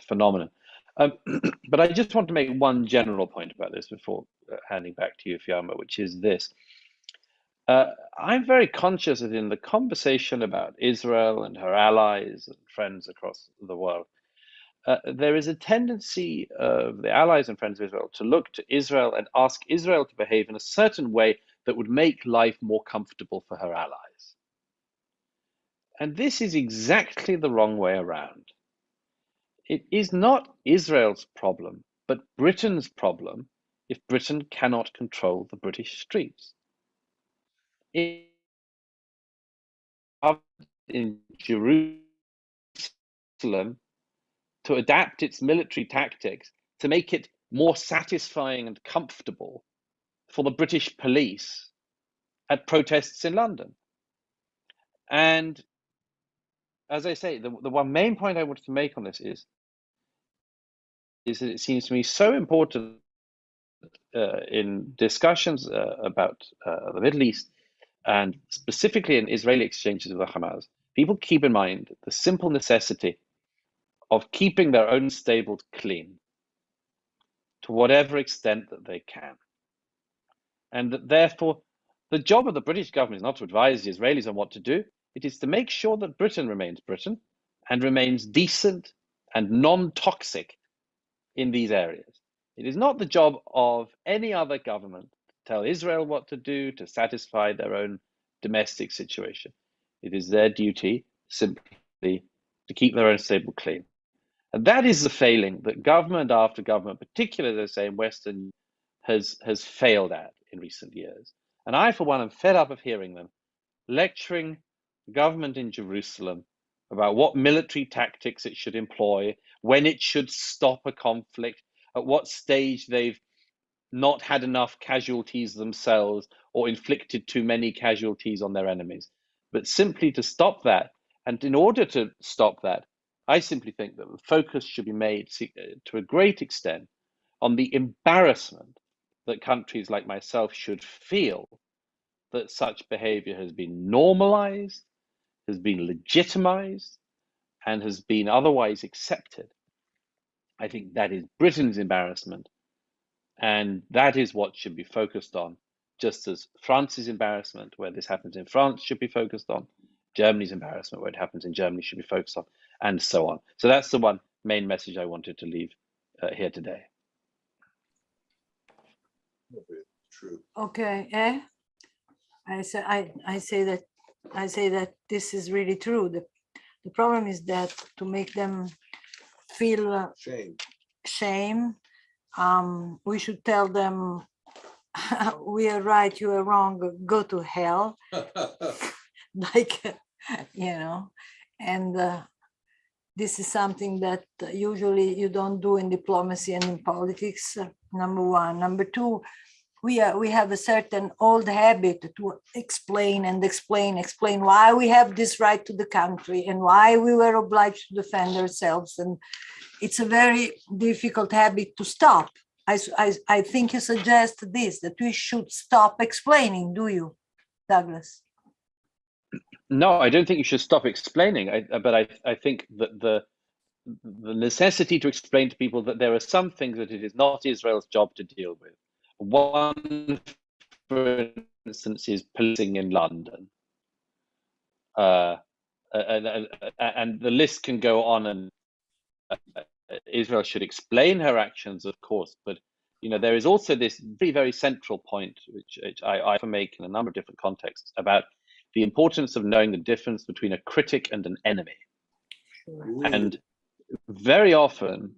phenomenon. But I just want to make one general point about this before handing back to you, Fiamma, which is this. I'm very conscious that in the conversation about Israel and her allies and friends across the world, there is a tendency of the allies and friends of Israel to look to Israel and ask Israel to behave in a certain way that would make life more comfortable for her allies. And this is exactly the wrong way around. It is not Israel's problem, but Britain's problem if Britain cannot control the British streets. In Jerusalem, to adapt its military tactics to make it more satisfying and comfortable for the British police at protests in London. And as I say, the one main point I wanted to make on this is that it seems to me so important in discussions about the Middle East, and specifically in Israeli exchanges with the Hamas, people keep in mind the simple necessity of keeping their own stables clean to whatever extent that they can. And that therefore, the job of the British government is not to advise the Israelis on what to do. It is to make sure that Britain remains Britain and remains decent and non-toxic in these areas. It is not the job of any other government to tell Israel what to do to satisfy their own domestic situation. It is their duty simply to keep their own stable clean. And that is the failing that government after government, particularly, as I say, in Western, has failed at in recent years. And I, for one, am fed up of hearing them lecturing the government in Jerusalem about what military tactics it should employ, when it should stop a conflict, at what stage they've not had enough casualties themselves or inflicted too many casualties on their enemies. But simply to stop that, and in order to stop that, I simply think that the focus should be made to a great extent on the embarrassment that countries like myself should feel that such behavior has been normalized, has been legitimized, and has been otherwise accepted. I think that is Britain's embarrassment, and that is what should be focused on, just as France's embarrassment, where this happens in France, should be focused on, Germany's embarrassment, where it happens in Germany, should be focused on, and so on. So that's the one main message I wanted to leave here today. True. Okay, I say that this is really true. The problem is that to make them feel shame, we should tell them, we are right, you are wrong, go to hell. Like, and this is something that usually you don't do in diplomacy and in politics, number one. Number two, we have a certain old habit to explain why we have this right to the country and why we were obliged to defend ourselves. And it's a very difficult habit to stop. I think you suggest this, that we should stop explaining, do you, Douglas? No, I don't think you should stop explaining, but I think that the necessity to explain to people that there are some things that it is not Israel's job to deal with. One, for instance, is policing in London. And the list can go on, and Israel should explain her actions, of course, but there is also this very, very central point, which I often make in a number of different contexts, about the importance of knowing the difference between a critic and an enemy. Sure. And very often,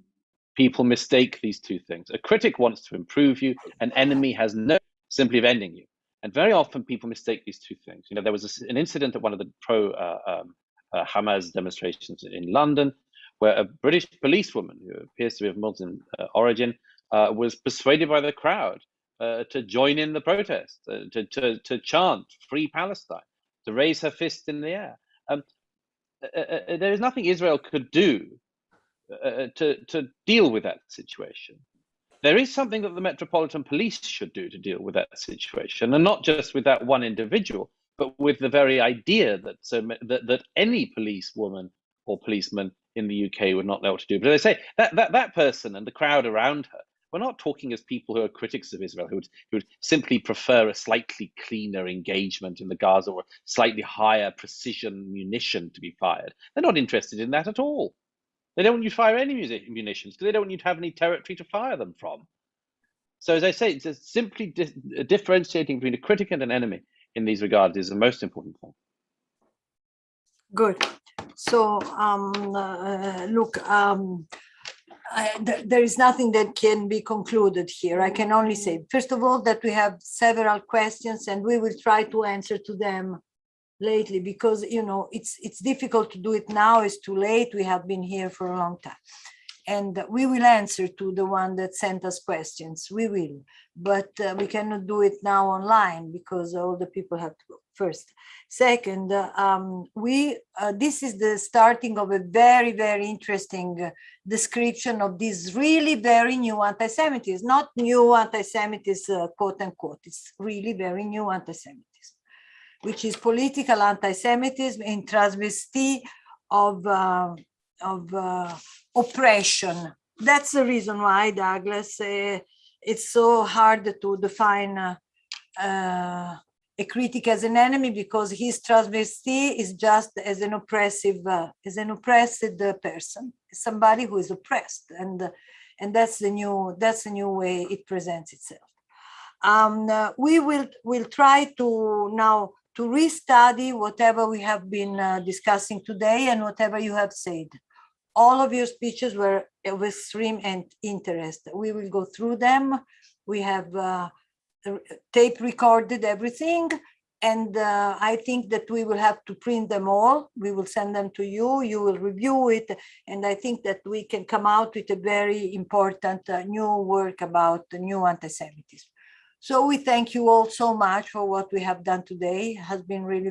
people mistake these two things. A critic wants to improve you, an enemy has no simply of ending you. And very often, people mistake these two things. There was an incident at one of the pro-Hamas demonstrations in London, where a British policewoman who appears to be of Muslim origin was persuaded by the crowd to join in the protest, to chant "Free Palestine," to raise her fist in the air. There is nothing Israel could do to deal with that situation. There is something that the Metropolitan Police should do to deal with that situation, and not just with that one individual, but with the very idea that any policewoman or policeman in the UK would not know what to do. But as I say, that person and the crowd around her, we're not talking as people who are critics of Israel, who would simply prefer a slightly cleaner engagement in the Gaza or slightly higher precision munition to be fired. They're not interested in that at all. They don't want you to fire any munitions because they don't want you to have any territory to fire them from. So as I say, it's simply differentiating between a critic and an enemy in these regards is the most important thing. Good. So look, there is nothing that can be concluded here. I can only say, first of all, that we have several questions and we will try to answer to them lately, because it's difficult to do it now. It's too late. We have been here for a long time, and we will answer to the one that sent us questions. We will, but we cannot do it now online because all the people have to go first. Second, this is the starting of a very, very interesting description of this really very new anti-Semitism, not new anti-Semitism, quote unquote. It's really very new anti-Semitism, which is political anti-Semitism in transvestite of oppression. That's the reason why, Douglas, it's so hard to define a critic as an enemy, because his transvestite is just as an oppressed person, somebody who is oppressed, And that's the new way it presents itself. We will try to now to restudy whatever we have been discussing today and whatever you have said. All of your speeches were of extreme interest. We will go through them. We have tape recorded everything. And I think that we will have to print them all. We will send them to you. You will review it. And I think that we can come out with a very important new work about the new anti-Semitism. So we thank you all so much for what we have done today. It has been really